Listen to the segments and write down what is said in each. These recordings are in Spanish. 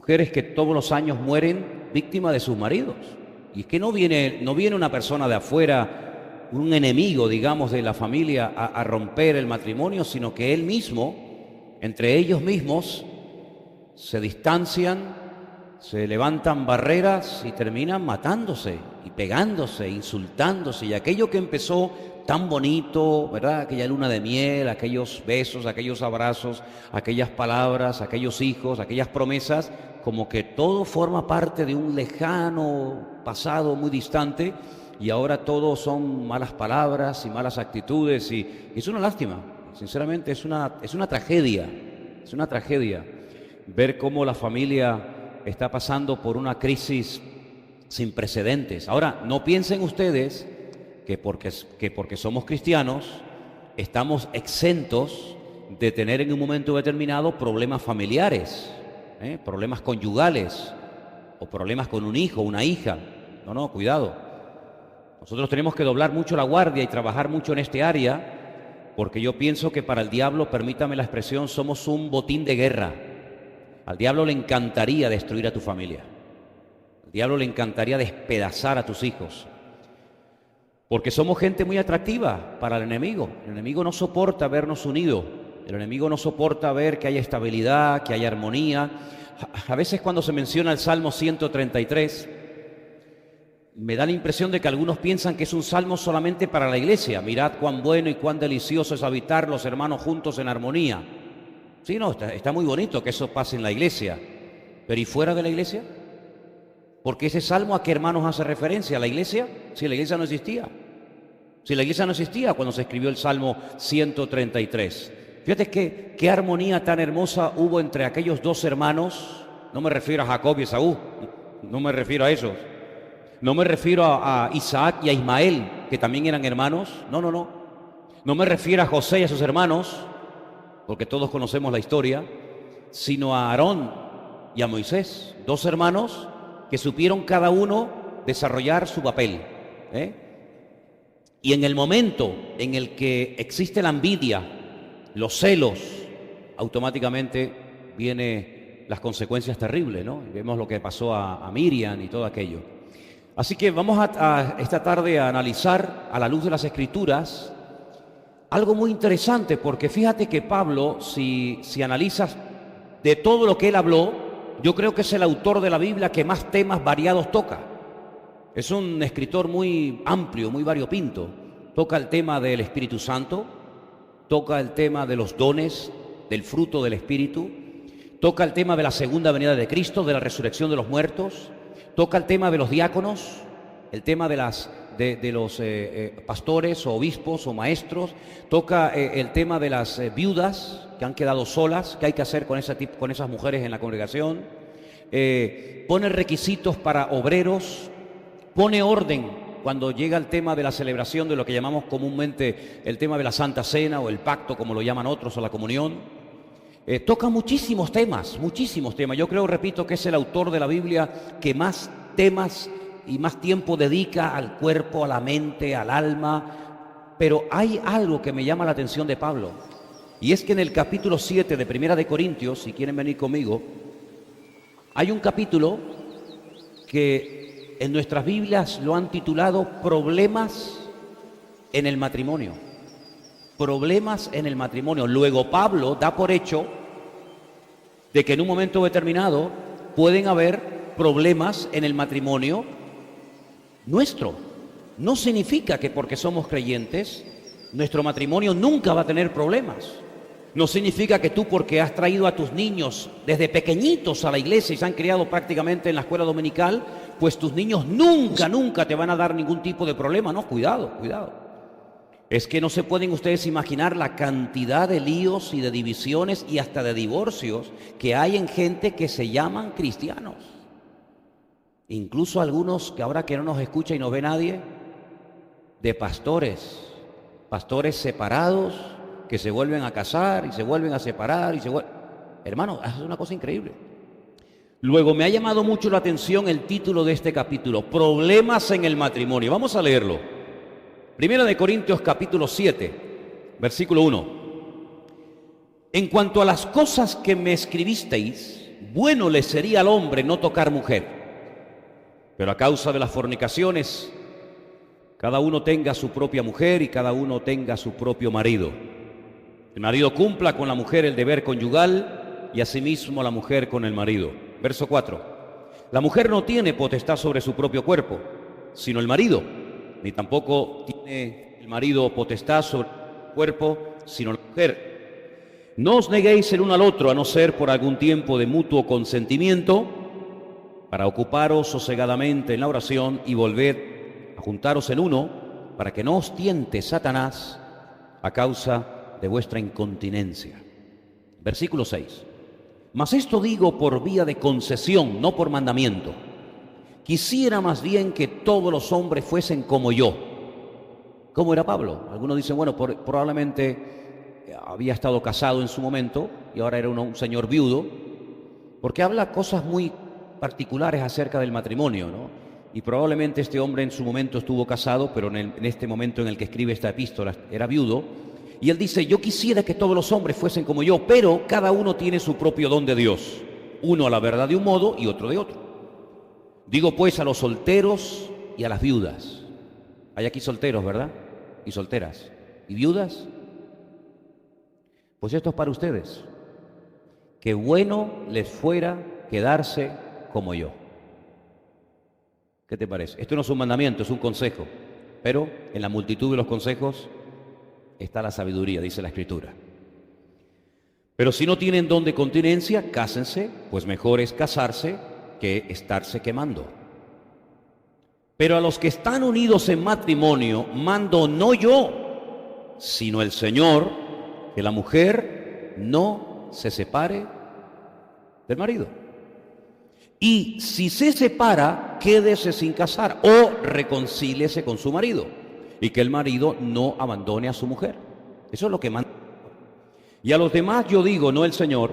Mujeres que todos los años mueren víctimas de sus maridos. Y es que no viene una persona de afuera, un enemigo, digamos, de la familia a romper el matrimonio, sino que él mismo, entre ellos mismos, se distancian, se levantan barreras y terminan matándose y pegándose, insultándose. Y aquello que empezó tan bonito, ¿verdad? Aquella luna de miel, aquellos besos, aquellos abrazos, aquellas palabras, aquellos hijos, aquellas promesas, como que todo forma parte de un lejano pasado muy distante, y ahora todo son malas palabras y malas actitudes, y es una lástima. Sinceramente es una tragedia ver cómo la familia está pasando por una crisis sin precedentes. Ahora, no piensen ustedes que porque somos cristianos estamos exentos de tener en un momento determinado problemas familiares, problemas conyugales o problemas con un hijo, una hija. No, cuidado. Nosotros tenemos que doblar mucho la guardia y trabajar mucho en este área, porque yo pienso que para el diablo, permítame la expresión, somos un botín de guerra. Al diablo le encantaría destruir a tu familia. Al diablo le encantaría despedazar a tus hijos. Porque somos gente muy atractiva para el enemigo. El enemigo no soporta vernos unidos. El enemigo no soporta ver que haya estabilidad, que haya armonía. A veces cuando se menciona el Salmo 133, me da la impresión de que algunos piensan que es un salmo solamente para la iglesia. Mirad cuán bueno y cuán delicioso es habitar los hermanos juntos en armonía. Sí, no, está muy bonito que eso pase en la iglesia. Pero ¿y fuera de la iglesia? Porque ese salmo, ¿a qué hermanos hace referencia? ¿A la iglesia? Si la iglesia no existía. Si la iglesia no existía cuando se escribió el Salmo 133. Fíjate qué armonía tan hermosa hubo entre aquellos dos hermanos. No me refiero a Jacob y Esaú, no me refiero a esos. No me refiero a Isaac y a Ismael, que también eran hermanos. No. No me refiero a José y a sus hermanos, porque todos conocemos la historia, sino a Aarón y a Moisés, dos hermanos que supieron cada uno desarrollar su papel. Y en el momento en el que existe la envidia, los celos, automáticamente vienen las consecuencias terribles, ¿no? Y vemos lo que pasó a Miriam y todo aquello. Así que vamos a esta tarde a analizar a la luz de las Escrituras algo muy interesante, porque fíjate que Pablo, si analizas de todo lo que él habló, yo creo que es el autor de la Biblia que más temas variados toca. Es un escritor muy amplio, muy variopinto. Toca el tema del Espíritu Santo, toca el tema de los dones, del fruto del Espíritu, toca el tema de la segunda venida de Cristo, de la resurrección de los muertos, toca el tema de los diáconos, el tema de los pastores o obispos o maestros, toca el tema de las viudas que han quedado solas, qué hay que hacer con esas mujeres en la congregación, pone requisitos para obreros, pone orden cuando llega el tema de la celebración de lo que llamamos comúnmente el tema de la Santa Cena o el pacto, como lo llaman otros, o la comunión. Toca muchísimos temas. Yo creo, repito, que es el autor de la Biblia que más temas y más tiempo dedica al cuerpo, a la mente, al alma. Pero hay algo que me llama la atención de Pablo, y es que en el capítulo 7 de Primera de Corintios, si quieren venir conmigo, hay un capítulo que en nuestras Biblias lo han titulado Problemas en el matrimonio. Problemas en el matrimonio. Luego Pablo da por hecho de que en un momento determinado pueden haber problemas en el matrimonio nuestro. No significa que porque somos creyentes nuestro matrimonio nunca va a tener problemas. No significa que tú, porque has traído a tus niños desde pequeñitos a la iglesia y se han criado prácticamente en la escuela dominical, pues tus niños nunca te van a dar ningún tipo de problema. No, cuidado. Es que no se pueden ustedes imaginar la cantidad de líos y de divisiones y hasta de divorcios que hay en gente que se llaman cristianos. Incluso algunos que ahora que no nos escucha y no ve nadie, de pastores separados, que se vuelven a casar y se vuelven a separar Hermano, es una cosa increíble. Luego me ha llamado mucho la atención el título de este capítulo, Problemas en el matrimonio. Vamos a leerlo. Primera de Corintios capítulo 7, versículo 1. En cuanto a las cosas que me escribisteis, bueno le sería al hombre no tocar mujer, pero a causa de las fornicaciones, cada uno tenga su propia mujer y cada uno tenga su propio marido. El marido cumpla con la mujer el deber conyugal y asimismo la mujer con el marido. Verso 4. La mujer no tiene potestad sobre su propio cuerpo, sino el marido, ni tampoco tiene el marido potestad sobre el cuerpo, sino la mujer. No os neguéis el uno al otro, a no ser por algún tiempo de mutuo consentimiento, para ocuparos sosegadamente en la oración y volved a juntaros en uno, para que no os tiente Satanás a causa de vuestra incontinencia. Versículo 6. Mas esto digo por vía de concesión, no por mandamiento. Quisiera más bien que todos los hombres fuesen como yo. ¿Cómo era Pablo? Algunos dicen, bueno, probablemente había estado casado en su momento y ahora era un señor viudo, porque habla cosas muy particulares acerca del matrimonio, ¿no? Y probablemente este hombre en su momento estuvo casado, pero en este momento en el que escribe esta epístola era viudo. Y él dice, yo quisiera que todos los hombres fuesen como yo, pero cada uno tiene su propio don de Dios. Uno a la verdad de un modo y otro de otro. Digo pues a los solteros y a las viudas. Hay aquí solteros, ¿verdad? Y solteras. ¿Y viudas? Pues esto es para ustedes. Qué bueno les fuera quedarse como yo. ¿Qué te parece? Esto no es un mandamiento, es un consejo. Pero en la multitud de los consejos está la sabiduría, dice la Escritura. Pero si no tienen don de continencia, cásense, pues mejor es casarse que estarse quemando. Pero a los que están unidos en matrimonio, mando no yo, sino el Señor, que la mujer no se separe del marido. Y si se separa, quédese sin casar o reconcíliese con su marido. Y que el marido no abandone a su mujer. Eso es lo que manda. Y a los demás yo digo, no el Señor,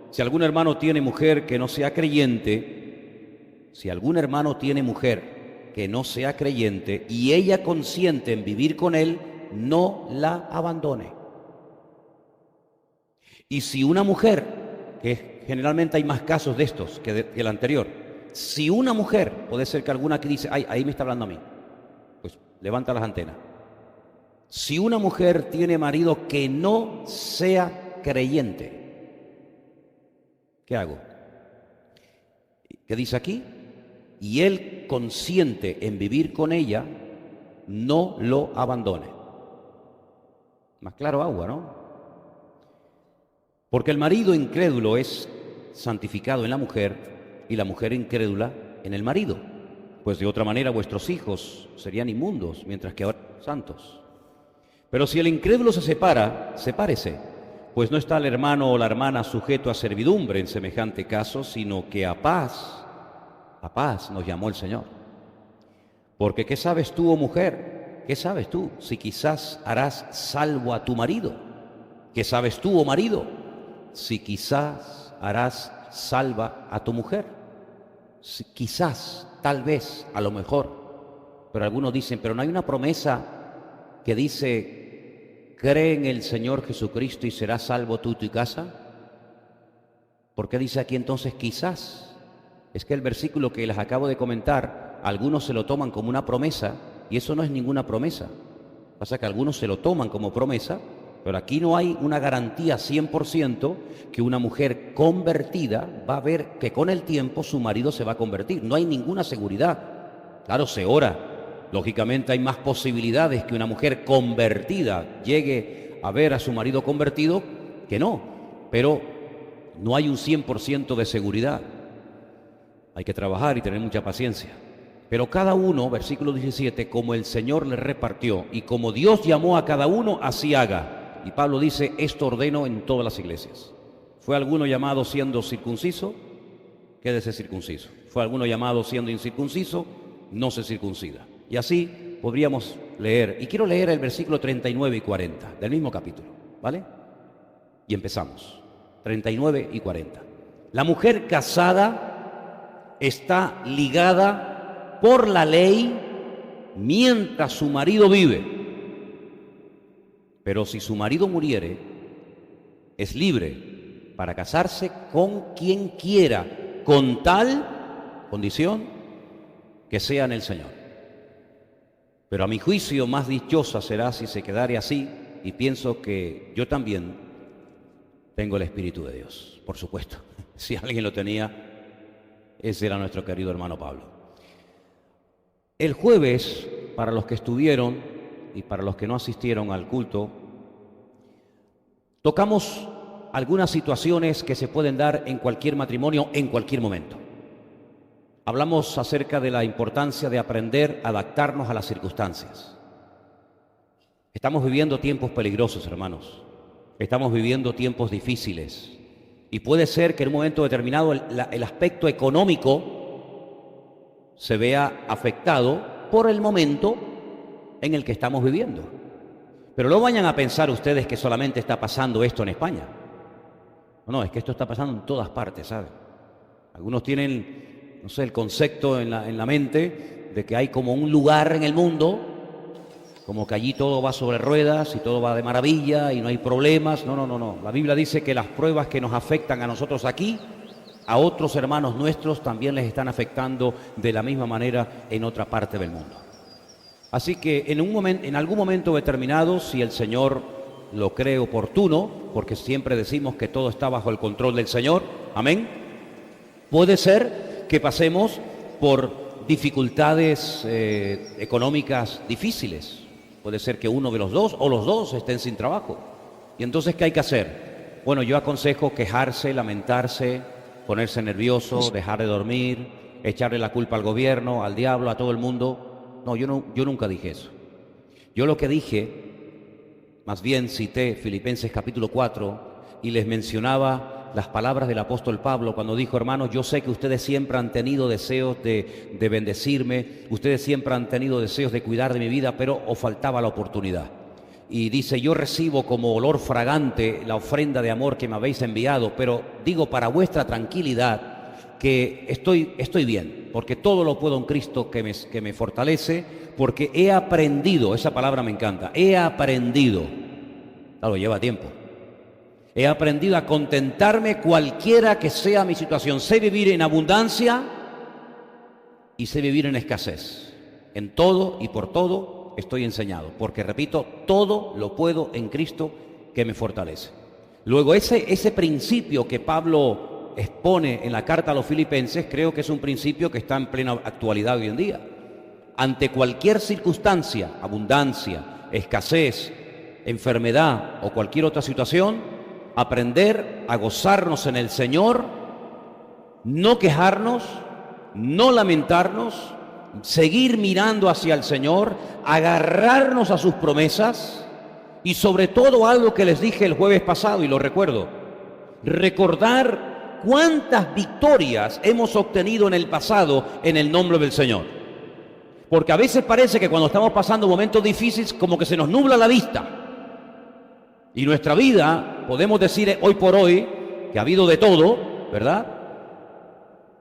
si algún hermano tiene mujer que no sea creyente, si algún hermano tiene mujer que no sea creyente y ella consiente en vivir con él, no la abandone. Y si una mujer, que generalmente hay más casos de estos que el anterior, si una mujer, puede ser que alguna que dice, ay, ahí me está hablando a mí, pues levanta las antenas. Si una mujer tiene marido que no sea creyente, ¿qué hago? ¿Qué dice aquí? Y él consiente en vivir con ella, no lo abandone. Más claro agua, ¿no? Porque el marido incrédulo es santificado en la mujer y la mujer incrédula en el marido. Pues de otra manera vuestros hijos serían inmundos, mientras que ahora son santos. Pero si el incrédulo se separa, sepárese, pues no está el hermano o la hermana sujeto a servidumbre en semejante caso, sino que a paz nos llamó el Señor. Porque ¿qué sabes tú, oh mujer? ¿Qué sabes tú si quizás harás salvo a tu marido? ¿Qué sabes tú, oh marido, si quizás harás salva a tu mujer? Si quizás, tal vez, a lo mejor. Pero algunos dicen, pero no hay una promesa que dice, cree en el Señor Jesucristo y serás salvo tú y tu casa. ¿Por qué dice aquí entonces quizás? Es que el versículo que les acabo de comentar, algunos se lo toman como una promesa y eso no es ninguna promesa. Pasa que algunos se lo toman como promesa, pero aquí no hay una garantía 100% que una mujer convertida va a ver que con el tiempo su marido se va a convertir. No hay ninguna seguridad. Claro, se ora. Lógicamente hay más posibilidades que una mujer convertida llegue a ver a su marido convertido que no. Pero no hay un 100% de seguridad. Hay que trabajar y tener mucha paciencia. Pero cada uno, versículo 17, como el Señor le repartió y como Dios llamó a cada uno, así haga. Y Pablo dice, esto ordeno en todas las iglesias. ¿Fue alguno llamado siendo circunciso? Quédese circunciso. ¿Fue alguno llamado siendo incircunciso? No se circuncida. Y así podríamos leer. Y quiero leer el versículo 39 y 40 del mismo capítulo, ¿vale? Y empezamos. 39 y 40. La mujer casada está ligada por la ley mientras su marido vive. Pero si su marido muriere, es libre para casarse con quien quiera, con tal condición que sea en el Señor. Pero a mi juicio más dichosa será si se quedare así, y pienso que yo también tengo el Espíritu de Dios, por supuesto. Si alguien lo tenía, ese era nuestro querido hermano Pablo. El jueves, para los que estuvieron y para los que no asistieron al culto, tocamos algunas situaciones que se pueden dar en cualquier matrimonio, en cualquier momento. Hablamos acerca de la importancia de aprender a adaptarnos a las circunstancias. Estamos viviendo tiempos peligrosos, hermanos. Estamos viviendo tiempos difíciles. Y puede ser que en un momento determinado el aspecto económico se vea afectado por el momento en el que estamos viviendo. Pero no vayan a pensar ustedes que solamente está pasando esto en España. No, es que esto está pasando en todas partes, ¿sabe? Algunos tienen, no sé, el concepto en la mente de que hay como un lugar en el mundo, como que allí todo va sobre ruedas y todo va de maravilla y no hay problemas. No. La Biblia dice que las pruebas que nos afectan a nosotros aquí, a otros hermanos nuestros también les están afectando de la misma manera en otra parte del mundo. Así que en algún momento determinado, si el Señor lo cree oportuno, porque siempre decimos que todo está bajo el control del Señor, amén, puede ser que pasemos por dificultades económicas difíciles. Puede ser que uno de los dos o los dos estén sin trabajo. ¿Y entonces qué hay que hacer? Bueno, yo aconsejo quejarse, lamentarse, ponerse nervioso, dejar de dormir, echarle la culpa al gobierno, al diablo, a todo el mundo. No, yo nunca dije eso. Yo lo que dije, más bien cité Filipenses capítulo 4 y les mencionaba las palabras del apóstol Pablo cuando dijo: hermanos, yo sé que ustedes siempre han tenido deseos de bendecirme, ustedes siempre han tenido deseos de cuidar de mi vida, pero os faltaba la oportunidad. Y dice: yo recibo como olor fragante la ofrenda de amor que me habéis enviado, pero digo para vuestra tranquilidad que estoy bien, porque todo lo puedo en Cristo que me fortalece, porque he aprendido, esa palabra me encanta, he aprendido, claro, lleva tiempo, he aprendido a contentarme cualquiera que sea mi situación. Sé vivir en abundancia y sé vivir en escasez. En todo y por todo estoy enseñado, porque repito, todo lo puedo en Cristo que me fortalece. Luego ese principio que Pablo expone en la carta a los Filipenses, creo que es un principio que está en plena actualidad hoy en día. Ante cualquier circunstancia, abundancia, escasez, enfermedad o cualquier otra situación, aprender a gozarnos en el Señor, no quejarnos, no lamentarnos, seguir mirando hacia el Señor, agarrarnos a sus promesas y sobre todo algo que les dije el jueves pasado y lo recuerdo, recordar cuántas victorias hemos obtenido en el pasado en el nombre del Señor. Porque a veces parece que cuando estamos pasando momentos difíciles como que se nos nubla la vista. Y nuestra vida, podemos decir hoy por hoy, que ha habido de todo, ¿verdad?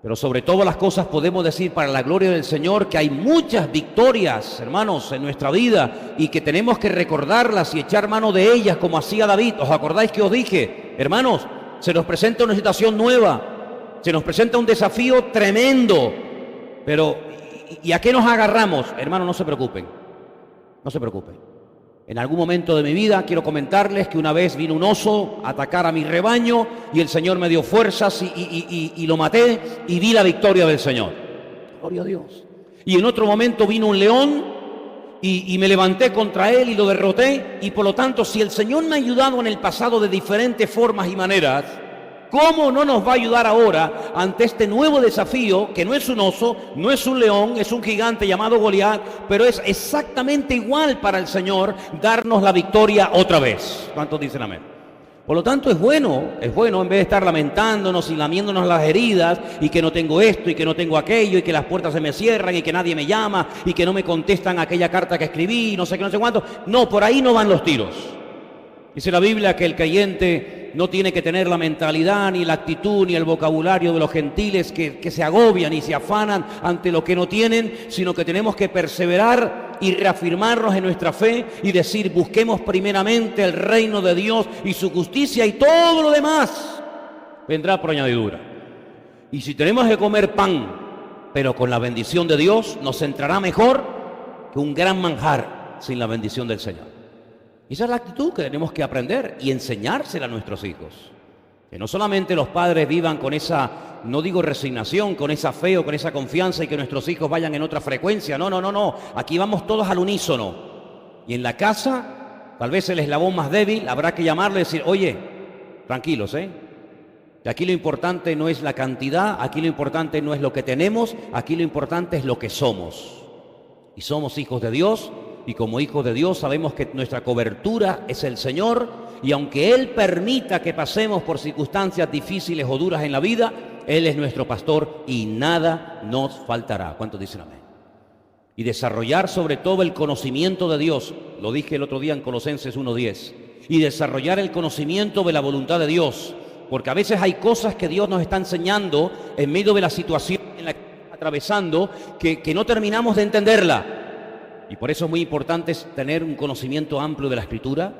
Pero sobre todas las cosas podemos decir para la gloria del Señor que hay muchas victorias, hermanos, en nuestra vida y que tenemos que recordarlas y echar mano de ellas como hacía David. ¿Os acordáis que os dije? Hermanos, se nos presenta una situación nueva, se nos presenta un desafío tremendo, pero ¿y a qué nos agarramos? Hermanos, no se preocupen, no se preocupen. En algún momento de mi vida quiero comentarles que una vez vino un oso a atacar a mi rebaño y el Señor me dio fuerzas y lo maté y vi la victoria del Señor. Gloria a Dios. Y en otro momento vino un león y me levanté contra él y lo derroté. Y por lo tanto, si el Señor me ha ayudado en el pasado de diferentes formas y maneras, ¿cómo no nos va a ayudar ahora ante este nuevo desafío que no es un oso, no es un león, es un gigante llamado Goliat, pero es exactamente igual para el Señor darnos la victoria otra vez? ¿Cuántos dicen amén? Por lo tanto es bueno en vez de estar lamentándonos y lamiéndonos las heridas y que no tengo esto y que no tengo aquello y que las puertas se me cierran y que nadie me llama y que no me contestan aquella carta que escribí y no sé qué, no sé cuánto. No, por ahí no van los tiros. Dice la Biblia que el creyente no tiene que tener la mentalidad, ni la actitud, ni el vocabulario de los gentiles que se agobian y se afanan ante lo que no tienen, sino que tenemos que perseverar y reafirmarnos en nuestra fe y decir: busquemos primeramente el reino de Dios y su justicia y todo lo demás vendrá por añadidura. Y si tenemos que comer pan, pero con la bendición de Dios, nos entrará mejor que un gran manjar sin la bendición del Señor. Y esa es la actitud que tenemos que aprender y enseñársela a nuestros hijos. Que no solamente los padres vivan con esa, no digo resignación, con esa fe o con esa confianza y que nuestros hijos vayan en otra frecuencia. No, no, no, no. Aquí vamos todos al unísono. Y en la casa, tal vez el eslabón más débil, habrá que llamarle y decir, oye, tranquilos, que aquí lo importante no es la cantidad, aquí lo importante no es lo que tenemos, aquí lo importante es lo que somos. Y somos hijos de Dios, y como hijos de Dios sabemos que nuestra cobertura es el Señor, y aunque Él permita que pasemos por circunstancias difíciles o duras en la vida, Él es nuestro pastor y nada nos faltará. ¿Cuántos dicen amén? Y desarrollar sobre todo el conocimiento de Dios, lo dije el otro día en Colosenses 1:10, y desarrollar el conocimiento de la voluntad de Dios, porque a veces hay cosas que Dios nos está enseñando en medio de la situación en la que estamos atravesando que no terminamos de entenderla. Y por eso es muy importante tener un conocimiento amplio de la Escritura,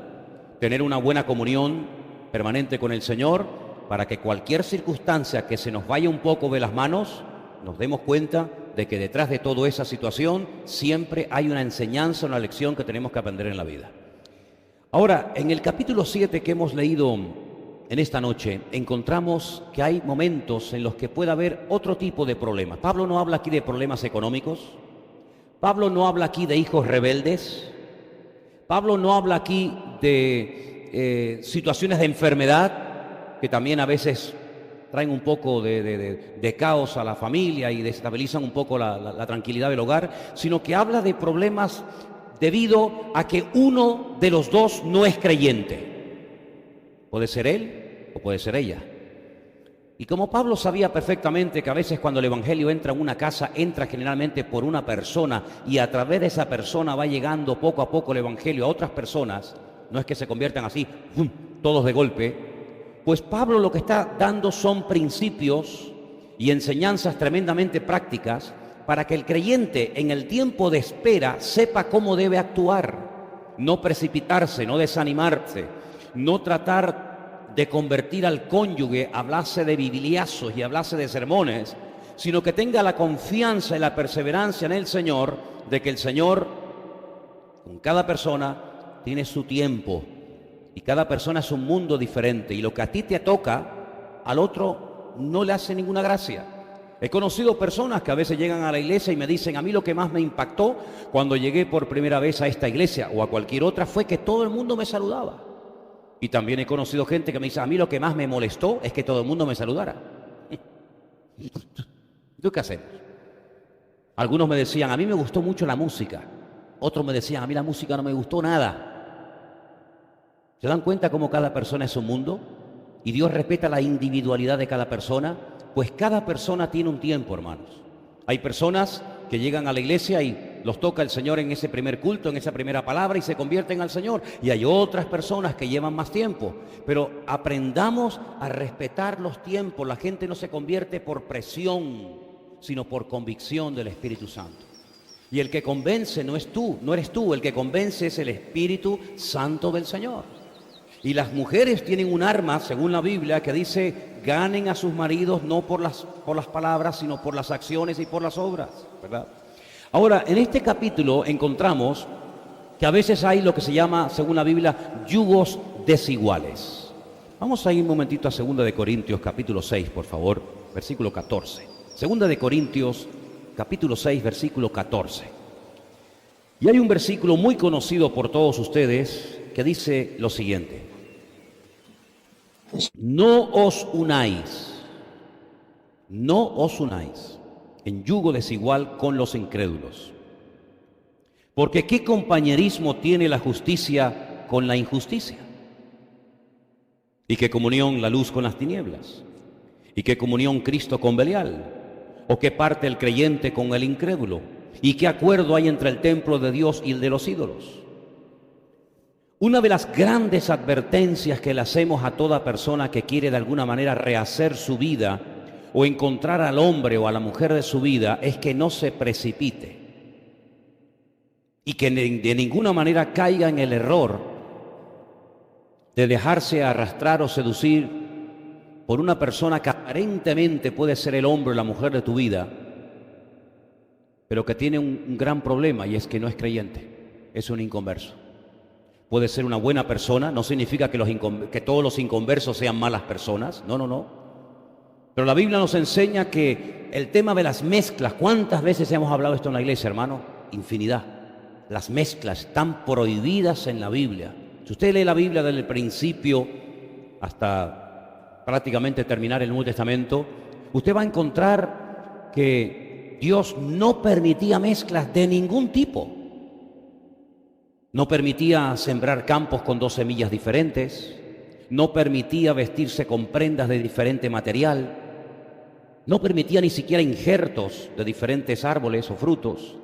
tener una buena comunión permanente con el Señor, para que cualquier circunstancia que se nos vaya un poco de las manos, nos demos cuenta de que detrás de toda esa situación siempre hay una enseñanza, una lección que tenemos que aprender en la vida. Ahora, en el capítulo 7 que hemos leído en esta noche, encontramos que hay momentos en los que puede haber otro tipo de problemas. Pablo no habla aquí de problemas económicos, Pablo no habla aquí de hijos rebeldes, Pablo no habla aquí de situaciones de enfermedad que también a veces traen un poco de caos a la familia y desestabilizan un poco la tranquilidad del hogar, sino que habla de problemas debido a que uno de los dos no es creyente. Puede ser él o puede ser ella. Y como Pablo sabía perfectamente que a veces cuando el Evangelio entra en una casa, entra generalmente por una persona y a través de esa persona va llegando poco a poco el Evangelio a otras personas, no es que se conviertan así, ¡pum!, todos de golpe, pues Pablo lo que está dando son principios y enseñanzas tremendamente prácticas para que el creyente en el tiempo de espera sepa cómo debe actuar, no precipitarse, no desanimarse, no tratar de convertir al cónyuge, hablarse de bibliazos y hablarse de sermones, sino que tenga la confianza y la perseverancia en el Señor, de que el Señor con cada persona tiene su tiempo y cada persona es un mundo diferente y lo que a ti te toca, al otro no le hace ninguna gracia. He conocido personas que a veces llegan a la iglesia y me dicen, a mí lo que más me impactó cuando llegué por primera vez a esta iglesia o a cualquier otra fue que todo el mundo me saludaba. Y también he conocido gente que me dice, a mí lo que más me molestó es que todo el mundo me saludara. ¿Tú qué hacemos? Algunos me decían, a mí me gustó mucho la música. Otros me decían, a mí la música no me gustó nada. ¿Se dan cuenta cómo cada persona es un mundo? Y Dios respeta la individualidad de cada persona. Pues cada persona tiene un tiempo, hermanos. Hay personas que llegan a la iglesia y los toca el Señor en ese primer culto, en esa primera palabra y se convierten al Señor. Y hay otras personas que llevan más tiempo. Pero aprendamos a respetar los tiempos. La gente no se convierte por presión, sino por convicción del Espíritu Santo. Y el que convence no es tú, no eres tú. El que convence es el Espíritu Santo del Señor. Y las mujeres tienen un arma, según la Biblia, que dice, ganen a sus maridos no por las palabras, sino por las acciones y por las obras, ¿verdad? Ahora, en este capítulo encontramos que a veces hay lo que se llama, según la Biblia, yugos desiguales. Vamos a ir un momentito a 2 de Corintios, capítulo 6, por favor, versículo 14. 2 de Corintios, capítulo 6, versículo 14. Y hay un versículo muy conocido por todos ustedes que dice lo siguiente: no os unáis en yugo desigual con los incrédulos. Porque ¿qué compañerismo tiene la justicia con la injusticia? ¿Y qué comunión la luz con las tinieblas? ¿Y qué comunión Cristo con Belial? ¿O qué parte el creyente con el incrédulo? ¿Y qué acuerdo hay entre el templo de Dios y el de los ídolos? Una de las grandes advertencias que le hacemos a toda persona que quiere de alguna manera rehacer su vida o encontrar al hombre o a la mujer de su vida es que no se precipite y que de ninguna manera caiga en el error de dejarse arrastrar o seducir por una persona que aparentemente puede ser el hombre o la mujer de tu vida, pero que tiene un gran problema, y es que no es creyente, es un inconverso. Puede ser una buena persona, no significa que todos los inconversos sean malas personas, no, no, no. Pero la Biblia nos enseña que el tema de las mezclas, ¿cuántas veces hemos hablado esto en la iglesia, hermano? Infinidad. Las mezclas están prohibidas en la Biblia. Si usted lee la Biblia desde el principio hasta prácticamente terminar el Nuevo Testamento, usted va a encontrar que Dios no permitía mezclas de ningún tipo. No permitía sembrar campos con 2 semillas diferentes, no permitía vestirse con prendas de diferente material, no permitía ni siquiera injertos de diferentes árboles o frutos,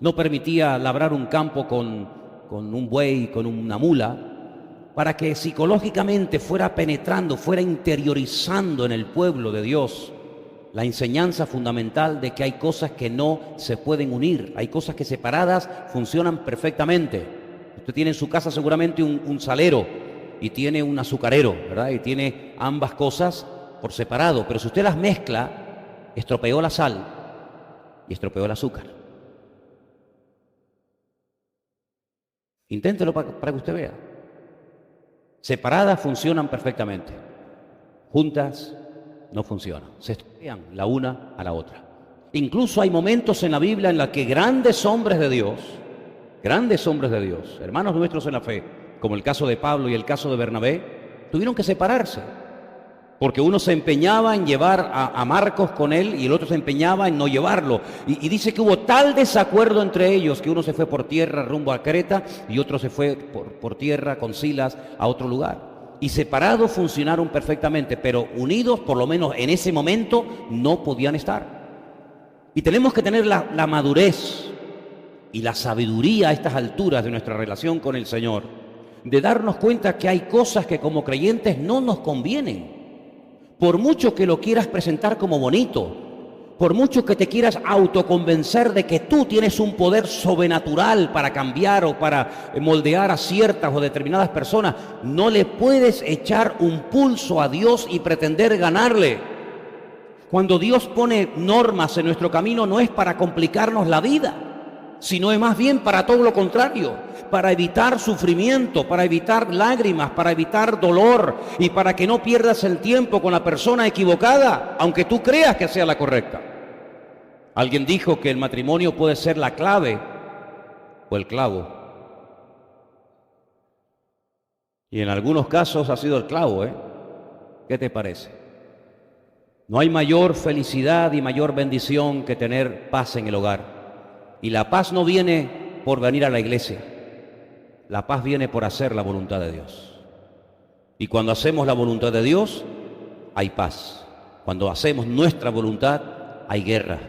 no permitía labrar un campo con un buey, con una mula, para que psicológicamente fuera penetrando, fuera interiorizando en el pueblo de Dios la enseñanza fundamental de que hay cosas que no se pueden unir, hay cosas que separadas funcionan perfectamente. Usted tiene en su casa seguramente un salero y tiene un azucarero, ¿verdad? Y tiene ambas cosas por separado, pero si usted las mezcla, estropeó la sal y estropeó el azúcar. Inténtelo para que usted vea. Separadas funcionan perfectamente, juntas no funcionan, se estropean la una a la otra. Incluso hay momentos en la Biblia en los que grandes hombres de Dios, hermanos nuestros en la fe, como el caso de Pablo y el caso de Bernabé, tuvieron que separarse, porque uno se empeñaba en llevar a Marcos con él y el otro se empeñaba en no llevarlo. Y dice que hubo tal desacuerdo entre ellos que uno se fue por tierra rumbo a Creta y otro se fue por tierra con Silas a otro lugar. Y separados funcionaron perfectamente, pero unidos, por lo menos en ese momento, no podían estar. Y tenemos que tener la madurez y la sabiduría a estas alturas de nuestra relación con el Señor, de darnos cuenta que hay cosas que como creyentes no nos convienen. Por mucho que lo quieras presentar como bonito, por mucho que te quieras autoconvencer de que tú tienes un poder sobrenatural para cambiar o para moldear a ciertas o determinadas personas, no le puedes echar un pulso a Dios y pretender ganarle. Cuando Dios pone normas en nuestro camino no es para complicarnos la vida, sino es más bien para todo lo contrario, para evitar sufrimiento, para evitar lágrimas, para evitar dolor y para que no pierdas el tiempo con la persona equivocada, aunque tú creas que sea la correcta. Alguien dijo que el matrimonio puede ser la clave o el clavo. Y en algunos casos ha sido el clavo, ¿eh? ¿Qué te parece? No hay mayor felicidad y mayor bendición que tener paz en el hogar. Y la paz no viene por venir a la iglesia. La paz viene por hacer la voluntad de Dios. Y cuando hacemos la voluntad de Dios, hay paz. Cuando hacemos nuestra voluntad, hay guerra.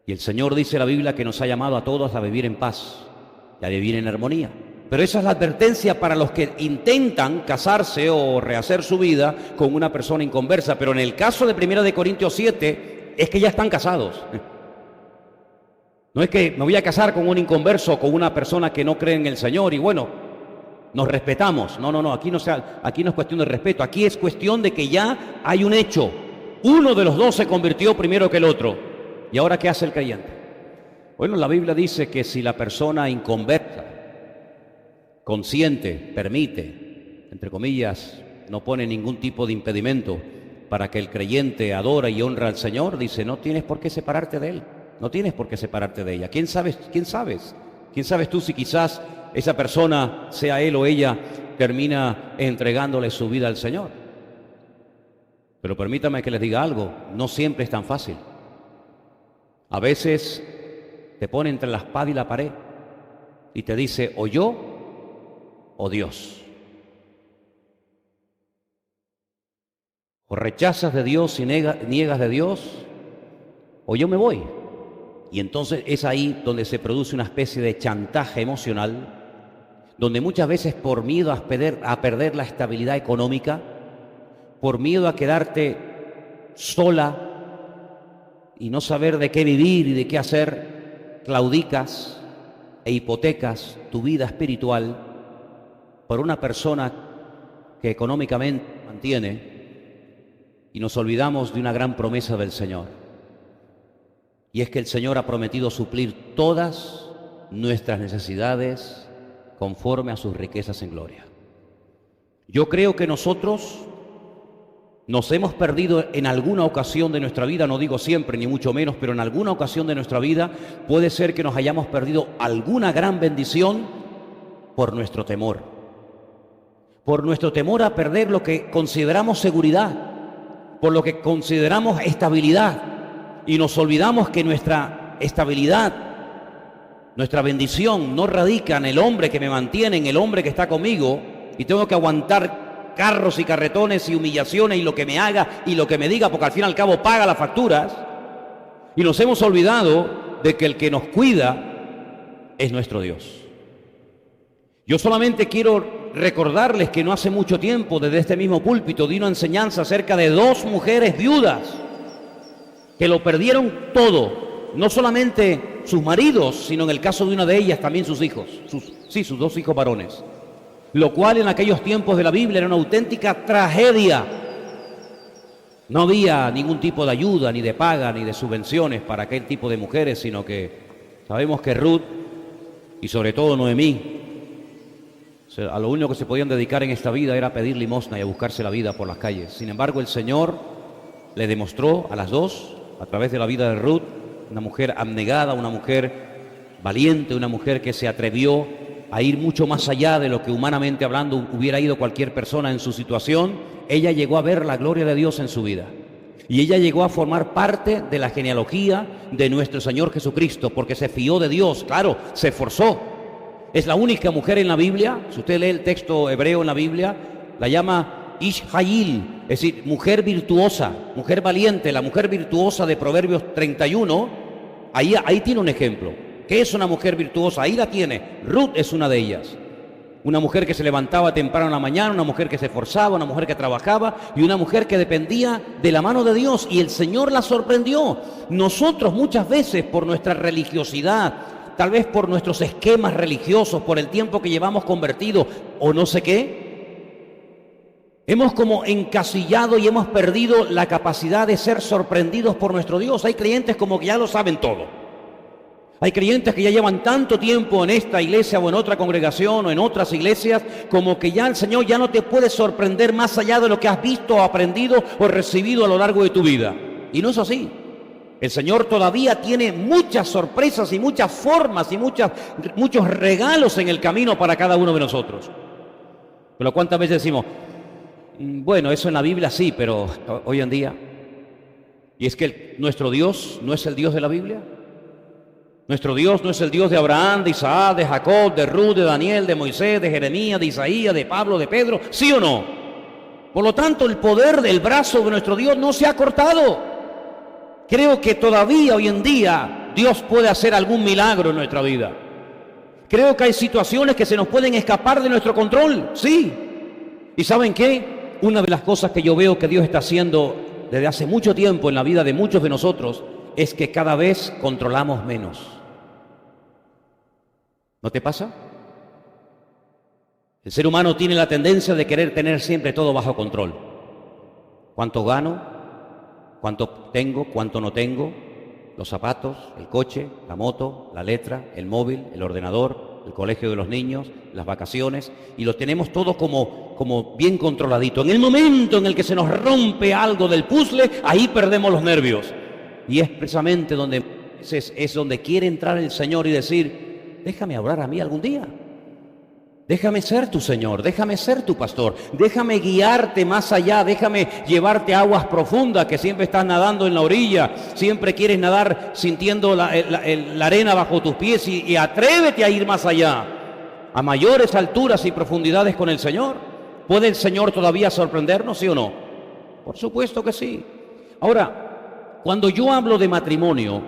Y el Señor dice en la Biblia que nos ha llamado a todos a vivir en paz y a vivir en armonía. Pero esa es la advertencia para los que intentan casarse o rehacer su vida con una persona inconversa. Pero en el caso de 1 Corintios 7, es que ya están casados. No es que me voy a casar con un inconverso o con una persona que no cree en el Señor y bueno, nos respetamos. No, aquí no es cuestión de respeto, aquí es cuestión de que ya hay un hecho. Uno de los dos se convirtió primero que el otro. ¿Y ahora qué hace el creyente? Bueno, la Biblia dice que si la persona inconversa, consciente, permite, entre comillas, no pone ningún tipo de impedimento para que el creyente adora y honra al Señor, dice, no tienes por qué separarte de Él. No tienes por qué separarte de ella. ¿Quién sabes? ¿Quién sabes? ¿Quién sabes tú si quizás esa persona, sea él o ella, termina entregándole su vida al Señor? Pero permítame que les diga algo, no siempre es tan fácil. A veces te pone entre la espada y la pared y te dice o yo o Dios. O rechazas de Dios y niegas de Dios o yo me voy. Y entonces es ahí donde se produce una especie de chantaje emocional, donde muchas veces por miedo a perder la estabilidad económica, por miedo a quedarte sola y no saber de qué vivir y de qué hacer, claudicas e hipotecas tu vida espiritual por una persona que económicamente mantiene y nos olvidamos de una gran promesa del Señor. Y es que el Señor ha prometido suplir todas nuestras necesidades conforme a sus riquezas en gloria. Yo creo que nosotros nos hemos perdido en alguna ocasión de nuestra vida, no digo siempre ni mucho menos, pero en alguna ocasión de nuestra vida puede ser que nos hayamos perdido alguna gran bendición por nuestro temor. Por nuestro temor a perder lo que consideramos seguridad, por lo que consideramos estabilidad, y nos olvidamos que nuestra estabilidad, nuestra bendición no radica en el hombre que me mantiene, en el hombre que está conmigo, y tengo que aguantar carros y carretones y humillaciones y lo que me haga y lo que me diga, porque al fin y al cabo paga las facturas. Y nos hemos olvidado de que el que nos cuida es nuestro Dios. Yo solamente quiero recordarles que no hace mucho tiempo, desde este mismo púlpito, di una enseñanza acerca de 2 mujeres viudas que lo perdieron todo, no solamente sus maridos, sino en el caso de una de ellas también sus hijos, sus 2 hijos varones, lo cual en aquellos tiempos de la Biblia era una auténtica tragedia. No había ningún tipo de ayuda, ni de paga, ni de subvenciones para aquel tipo de mujeres, sino que sabemos que Ruth y sobre todo Noemí, a lo único que se podían dedicar en esta vida era a pedir limosna y a buscarse la vida por las calles. Sin embargo, el Señor le demostró a las 2, a través de la vida de Ruth, una mujer abnegada, una mujer valiente, una mujer que se atrevió a ir mucho más allá de lo que humanamente hablando hubiera ido cualquier persona en su situación. Ella llegó a ver la gloria de Dios en su vida. Y ella llegó a formar parte de la genealogía de nuestro Señor Jesucristo, porque se fió de Dios, claro, se esforzó. Es la única mujer en la Biblia, si usted lee el texto hebreo en la Biblia, la llama Ishjail, es decir, mujer virtuosa, mujer valiente, la mujer virtuosa de Proverbios 31, ahí tiene un ejemplo. ¿Qué es una mujer virtuosa? Ahí la tiene. Ruth es una de ellas. Una mujer que se levantaba temprano en la mañana, una mujer que se esforzaba, una mujer que trabajaba y una mujer que dependía de la mano de Dios, y el Señor la sorprendió. Nosotros muchas veces por nuestra religiosidad, tal vez por nuestros esquemas religiosos, por el tiempo que llevamos convertidos o no sé qué, hemos como encasillado y hemos perdido la capacidad de ser sorprendidos por nuestro Dios. Hay creyentes como que ya lo saben todo. Hay creyentes que ya llevan tanto tiempo en esta iglesia o en otra congregación o en otras iglesias, como que ya el Señor ya no te puede sorprender más allá de lo que has visto o aprendido o recibido a lo largo de tu vida. Y no es así. El Señor todavía tiene muchas sorpresas y muchas formas y muchos regalos en el camino para cada uno de nosotros. Pero ¿cuántas veces decimos, bueno, eso en la Biblia sí, pero hoy en día? ¿Y es que nuestro Dios no es el Dios de la Biblia? Nuestro Dios no es el Dios de Abraham, de Isaac, de Jacob, de Ruth, de Daniel, de Moisés, de Jeremías, de Isaías, de Pablo, de Pedro, ¿sí o no? Por lo tanto, el poder del brazo de nuestro Dios no se ha cortado. Creo que todavía hoy en día Dios puede hacer algún milagro en nuestra vida. Creo que hay situaciones que se nos pueden escapar de nuestro control, sí. ¿Y saben qué? Una de las cosas que yo veo que Dios está haciendo desde hace mucho tiempo en la vida de muchos de nosotros es que cada vez controlamos menos. ¿No te pasa? El ser humano tiene la tendencia de querer tener siempre todo bajo control. ¿Cuánto gano? ¿Cuánto tengo? ¿Cuánto no tengo? Los zapatos, el coche, la moto, la letra, el móvil, el ordenador, el colegio de los niños, las vacaciones, y lo tenemos todo como bien controladito. En el momento en el que se nos rompe algo del puzzle, ahí perdemos los nervios. Y es precisamente donde es donde quiere entrar el Señor y decir, déjame orar a mí algún día. Déjame ser tu Señor, déjame ser tu pastor, déjame guiarte más allá, déjame llevarte a aguas profundas, que siempre estás nadando en la orilla, siempre quieres nadar sintiendo la arena bajo tus pies, y atrévete a ir más allá, a mayores alturas y profundidades con el Señor. ¿Puede el Señor todavía sorprendernos, sí o no? Por supuesto que sí. Ahora, cuando yo hablo de matrimonio,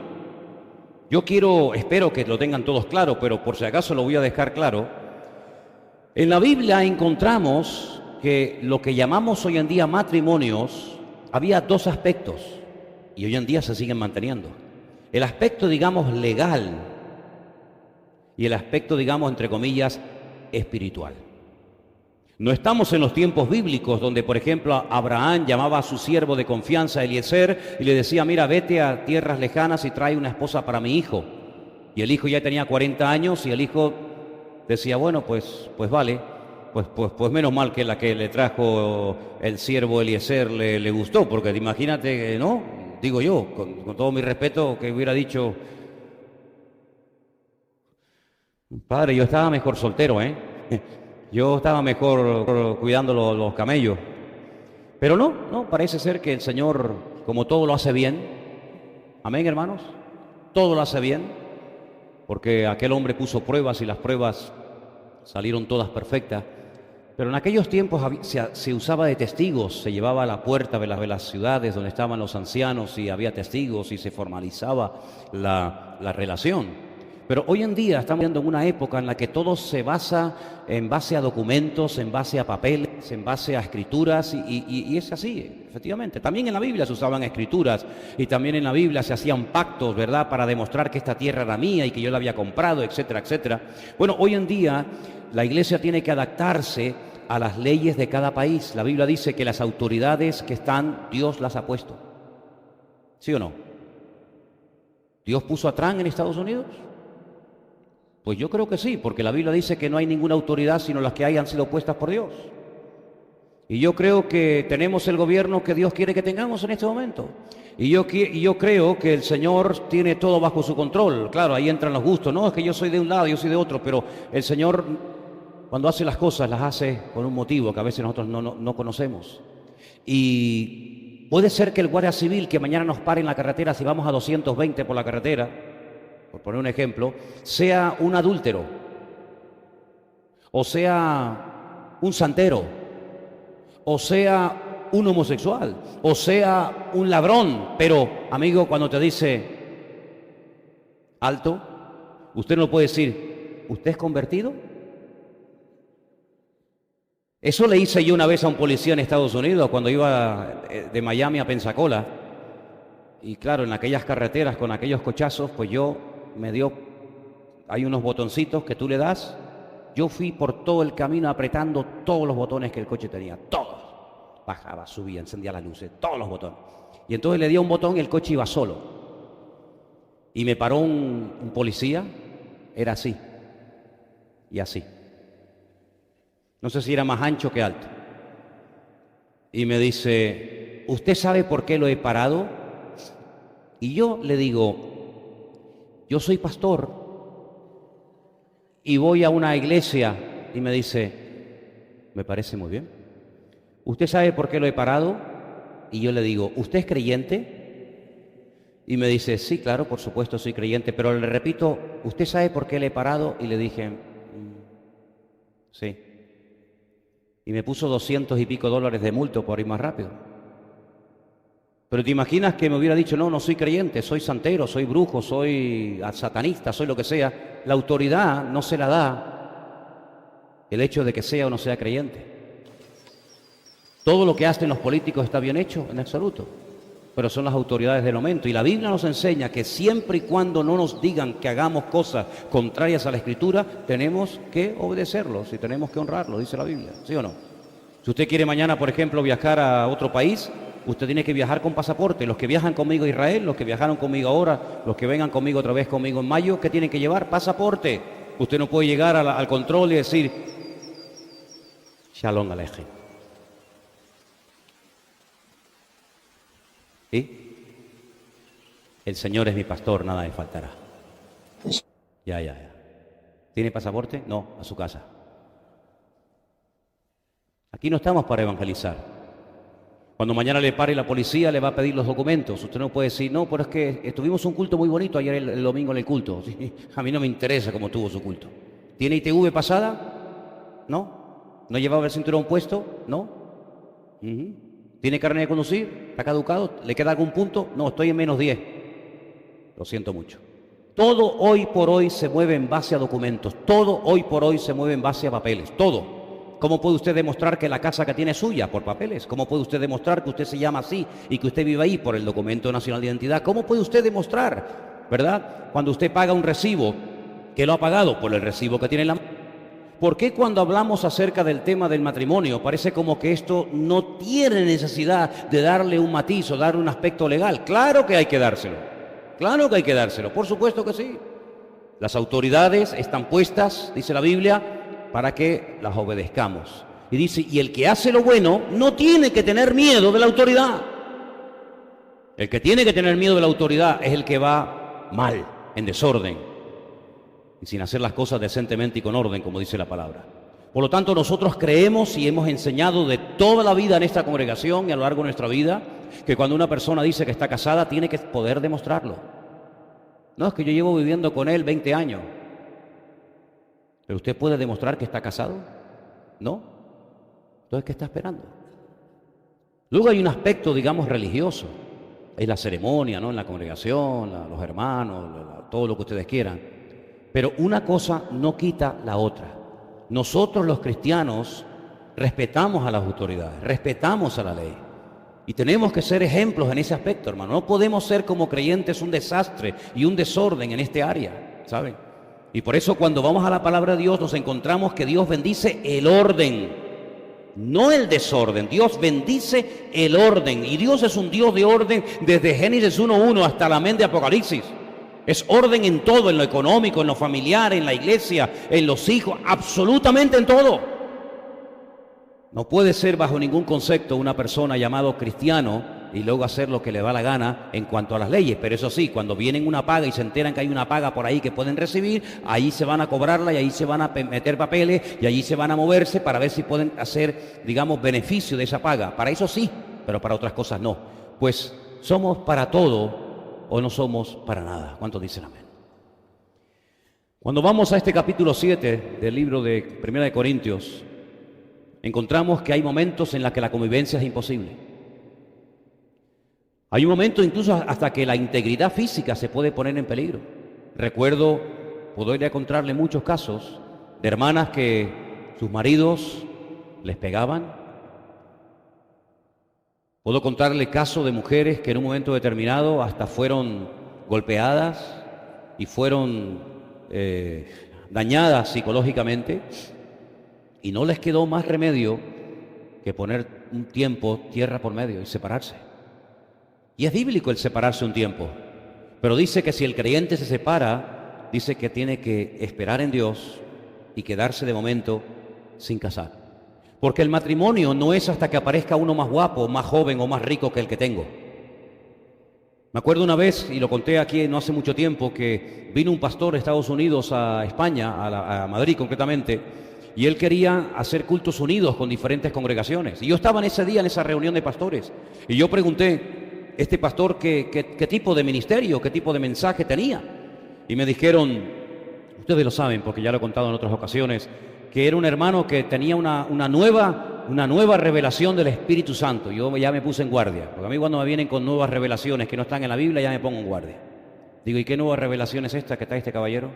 espero que lo tengan todos claro, pero por si acaso lo voy a dejar claro. En la Biblia encontramos que lo que llamamos hoy en día matrimonios, había 2 aspectos, y hoy en día se siguen manteniendo. El aspecto, digamos, legal, y el aspecto, digamos, entre comillas, espiritual. No estamos en los tiempos bíblicos donde, por ejemplo, Abraham llamaba a su siervo de confianza, Eliezer, y le decía, mira, vete a tierras lejanas y trae una esposa para mi hijo. Y el hijo ya tenía 40 años y el hijo decía, bueno, pues vale, pues menos mal que la que le trajo el siervo Eliezer le gustó, porque imagínate, ¿no? Digo yo, con todo mi respeto, que hubiera dicho, padre, yo estaba mejor soltero, ¿eh? Yo estaba mejor cuidando los camellos. Pero no, parece ser que el Señor, como todo lo hace bien, amén, hermanos, todo lo hace bien, porque aquel hombre puso pruebas y las pruebas salieron todas perfectas. Pero en aquellos tiempos se usaba de testigos, se llevaba a la puerta de las ciudades donde estaban los ancianos y había testigos y se formalizaba la relación. Pero hoy en día estamos viendo en una época en la que todo se basa en base a documentos, en base a papeles, en base a escrituras y es así, efectivamente. También en la Biblia se usaban escrituras y también en la Biblia se hacían pactos, ¿verdad?, para demostrar que esta tierra era mía y que yo la había comprado, etcétera, etcétera. Bueno, hoy en día la Iglesia tiene que adaptarse a las leyes de cada país. La Biblia dice que las autoridades que están, Dios las ha puesto. ¿Sí o no? ¿Dios puso a Trump en Estados Unidos? Pues yo creo que sí, porque la Biblia dice que no hay ninguna autoridad sino las que hayan sido puestas por Dios. Y yo creo que tenemos el gobierno que Dios quiere que tengamos en este momento. Y yo creo que el Señor tiene todo bajo su control. Claro, ahí entran los gustos. No, es que yo soy de un lado, yo soy de otro, pero el Señor, cuando hace las cosas, las hace por un motivo que a veces nosotros no conocemos. Y puede ser que el guardia civil que mañana nos pare en la carretera, si vamos a 220 por la carretera, por poner un ejemplo, sea un adúltero, o sea un santero, o sea un homosexual, o sea un ladrón. Pero, amigo, cuando te dice alto, usted no puede decir, ¿usted es convertido? Eso le hice yo una vez a un policía en Estados Unidos cuando iba de Miami a Pensacola. Y claro, en aquellas carreteras con aquellos cochazos, pues hay unos botoncitos que tú le das. Yo fui por todo el camino apretando todos los botones que el coche tenía, todos. Bajaba, subía, encendía las luces, todos los botones. Y entonces le di a un botón y el coche iba solo. Y me paró un policía, era así, y así. No sé si era más ancho que alto. Y me dice, ¿usted sabe por qué lo he parado? Y yo le digo, yo soy pastor y voy a una iglesia. Y me dice, me parece muy bien. ¿Usted sabe por qué lo he parado? Y yo le digo, ¿usted es creyente? Y me dice, sí, claro, por supuesto soy creyente. Pero le repito, ¿usted sabe por qué le he parado? Y le dije, sí. Y me puso $200 y pico de multa por ir más rápido. Pero te imaginas que me hubiera dicho, no soy creyente, soy santero, soy brujo, soy satanista, soy lo que sea. La autoridad no se la da el hecho de que sea o no sea creyente. Todo lo que hacen los políticos está bien hecho, en absoluto, pero son las autoridades del momento. Y la Biblia nos enseña que siempre y cuando no nos digan que hagamos cosas contrarias a la Escritura, tenemos que obedecerlos y tenemos que honrarlos, dice la Biblia, ¿sí o no? Si usted quiere mañana, por ejemplo, viajar a otro país, usted tiene que viajar con pasaporte. Los que viajan conmigo a Israel, los que viajaron conmigo ahora, los que vengan conmigo otra vez conmigo en mayo, ¿qué tienen que llevar? Pasaporte. Usted no puede llegar al control y decir, Shalom Alejem. ¿Sí? El Señor es mi pastor, nada me faltará. Ya. ¿Tiene pasaporte? No, a su casa. Aquí no estamos para evangelizar. Cuando mañana le pare la policía, le va a pedir los documentos. Usted no puede decir, no, pero es que tuvimos un culto muy bonito ayer el domingo en el culto. Sí, a mí no me interesa cómo tuvo su culto. ¿Tiene ITV pasada? No. ¿No llevaba el cinturón puesto? No. ¿Tiene carnet de conducir? ¿Está caducado? ¿Le queda algún punto? No, estoy en -10. Lo siento mucho. Todo hoy por hoy se mueve en base a documentos. Todo hoy por hoy se mueve en base a papeles. Todo. ¿Cómo puede usted demostrar que la casa que tiene es suya? Por papeles. ¿Cómo puede usted demostrar que usted se llama así y que usted vive ahí? Por el documento nacional de identidad. ¿Cómo puede usted demostrar, verdad, cuando usted paga un recibo, que lo ha pagado? Por el recibo que tiene en la mano. ¿Por qué cuando hablamos acerca del tema del matrimonio parece como que esto no tiene necesidad de darle un matiz o darle un aspecto legal? Claro que hay que dárselo, claro que hay que dárselo, por supuesto que sí. Las autoridades están puestas, dice la Biblia, para que las obedezcamos. Y dice, y el que hace lo bueno no tiene que tener miedo de la autoridad. El que tiene que tener miedo de la autoridad es el que va mal, en desorden, y sin hacer las cosas decentemente y con orden, como dice la palabra. Por lo tanto, nosotros creemos y hemos enseñado de toda la vida en esta congregación y a lo largo de nuestra vida, que cuando una persona dice que está casada, tiene que poder demostrarlo. No, es que yo llevo viviendo con él 20 años. ¿Pero usted puede demostrar que está casado? ¿No? Entonces, ¿qué está esperando? Luego hay un aspecto, digamos, religioso. Es la ceremonia, ¿no? En la congregación, los hermanos, todo lo que ustedes quieran. Pero una cosa no quita la otra. Nosotros los cristianos respetamos a las autoridades, respetamos a la ley. Y tenemos que ser ejemplos en ese aspecto, hermano. No podemos ser como creyentes un desastre y un desorden en este área, ¿saben? Y por eso cuando vamos a la palabra de Dios nos encontramos que Dios bendice el orden, no el desorden. Dios bendice el orden. Y Dios es un Dios de orden desde Génesis 1:1 hasta la amén de Apocalipsis. Es orden en todo, en lo económico, en lo familiar, en la iglesia, en los hijos, absolutamente en todo. No puede ser bajo ningún concepto una persona llamado cristiano y luego hacer lo que le da la gana en cuanto a las leyes. Pero eso sí, cuando vienen una paga y se enteran que hay una paga por ahí que pueden recibir, ahí se van a cobrarla y ahí se van a meter papeles y allí se van a moverse para ver si pueden hacer, digamos, beneficio de esa paga. Para eso sí, pero para otras cosas no. Pues somos para todo o no somos para nada. ¿Cuántos dicen amén? Cuando vamos a este capítulo 7 del libro de Primera de Corintios, encontramos que hay momentos en los que la convivencia es imposible. Hay un momento incluso hasta que la integridad física se puede poner en peligro. Recuerdo, podría encontrarle muchos casos de hermanas que sus maridos les pegaban. Puedo contarle casos de mujeres que en un momento determinado hasta fueron golpeadas y fueron dañadas psicológicamente y no les quedó más remedio que poner un tiempo tierra por medio y separarse. Y es bíblico el separarse un tiempo, pero dice que si el creyente se separa, dice que tiene que esperar en Dios y quedarse de momento sin casar. Porque el matrimonio no es hasta que aparezca uno más guapo, más joven o más rico que el que tengo. Me acuerdo una vez, y lo conté aquí no hace mucho tiempo, que vino un pastor de Estados Unidos a España, a Madrid concretamente, y él quería hacer cultos unidos con diferentes congregaciones. Y yo estaba en ese día, en esa reunión de pastores, y yo pregunté, ¿este pastor qué tipo de ministerio, qué tipo de mensaje tenía? Y me dijeron, ustedes lo saben porque ya lo he contado en otras ocasiones, que era un hermano que tenía una nueva revelación del Espíritu Santo. Yo ya me puse en guardia, porque a mí cuando me vienen con nuevas revelaciones que no están en la Biblia, ya me pongo en guardia. Digo, ¿y qué nueva revelación es esta que trae este caballero?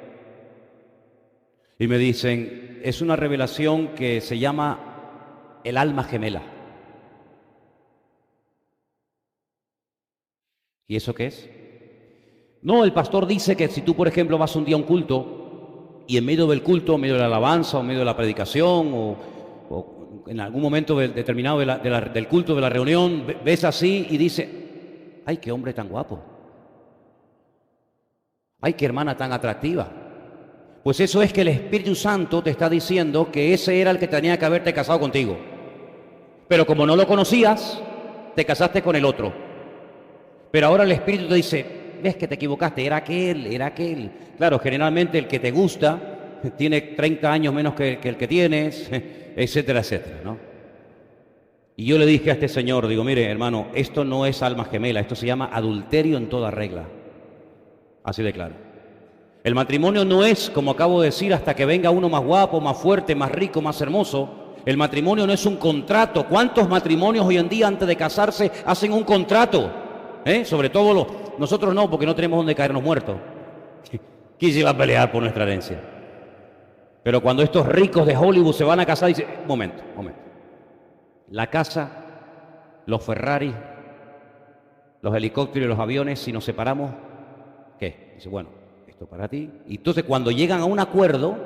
Y me dicen, es una revelación que se llama el alma gemela. ¿Y eso qué es? No, el pastor dice que si tú, por ejemplo, vas un día a un culto, y en medio del culto, en medio de la alabanza, o en medio de la predicación, o en algún momento determinado del culto, de la reunión, ves así y dices, ¡ay, qué hombre tan guapo! ¡Ay, qué hermana tan atractiva! Pues eso es que el Espíritu Santo te está diciendo que ese era el que tenía que haberte casado contigo. Pero como no lo conocías, te casaste con el otro. Pero ahora el Espíritu te dice, ves que te equivocaste, era aquel, era aquel. Claro, generalmente el que te gusta tiene 30 años menos que el que tienes, etcétera, etcétera, ¿no? Y yo le dije a este señor, digo, mire, hermano, esto no es alma gemela, esto se llama adulterio en toda regla. Así de claro. El matrimonio no es, como acabo de decir, hasta que venga uno más guapo, más fuerte, más rico, más hermoso. El matrimonio no es un contrato. ¿Cuántos matrimonios hoy en día antes de casarse hacen un contrato? Sobre todo nosotros no, porque no tenemos donde caernos muertos. ¿Quién se va a pelear por nuestra herencia? Pero cuando estos ricos de Hollywood se van a casar, dicen, momento. La casa, los Ferrari, los helicópteros y los aviones, si nos separamos, ¿qué? Dice, bueno, esto para ti. Y entonces cuando llegan a un acuerdo,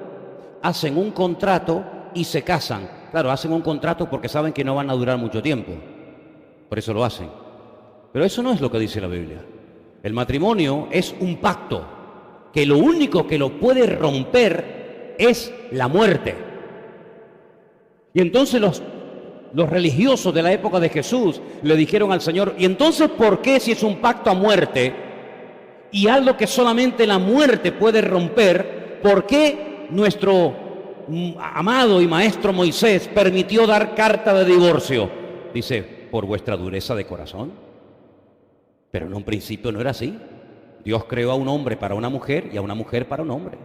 hacen un contrato y se casan. Claro, hacen un contrato porque saben que no van a durar mucho tiempo. Por eso lo hacen. Pero eso no es lo que dice la Biblia. El matrimonio es un pacto que lo único que lo puede romper es la muerte. Y entonces los religiosos de la época de Jesús le dijeron al Señor, ¿y entonces por qué si es un pacto a muerte y algo que solamente la muerte puede romper, por qué nuestro amado y maestro Moisés permitió dar carta de divorcio? Dice, por vuestra dureza de corazón. Pero en un principio no era así. Dios creó a un hombre para una mujer y a una mujer para un hombre.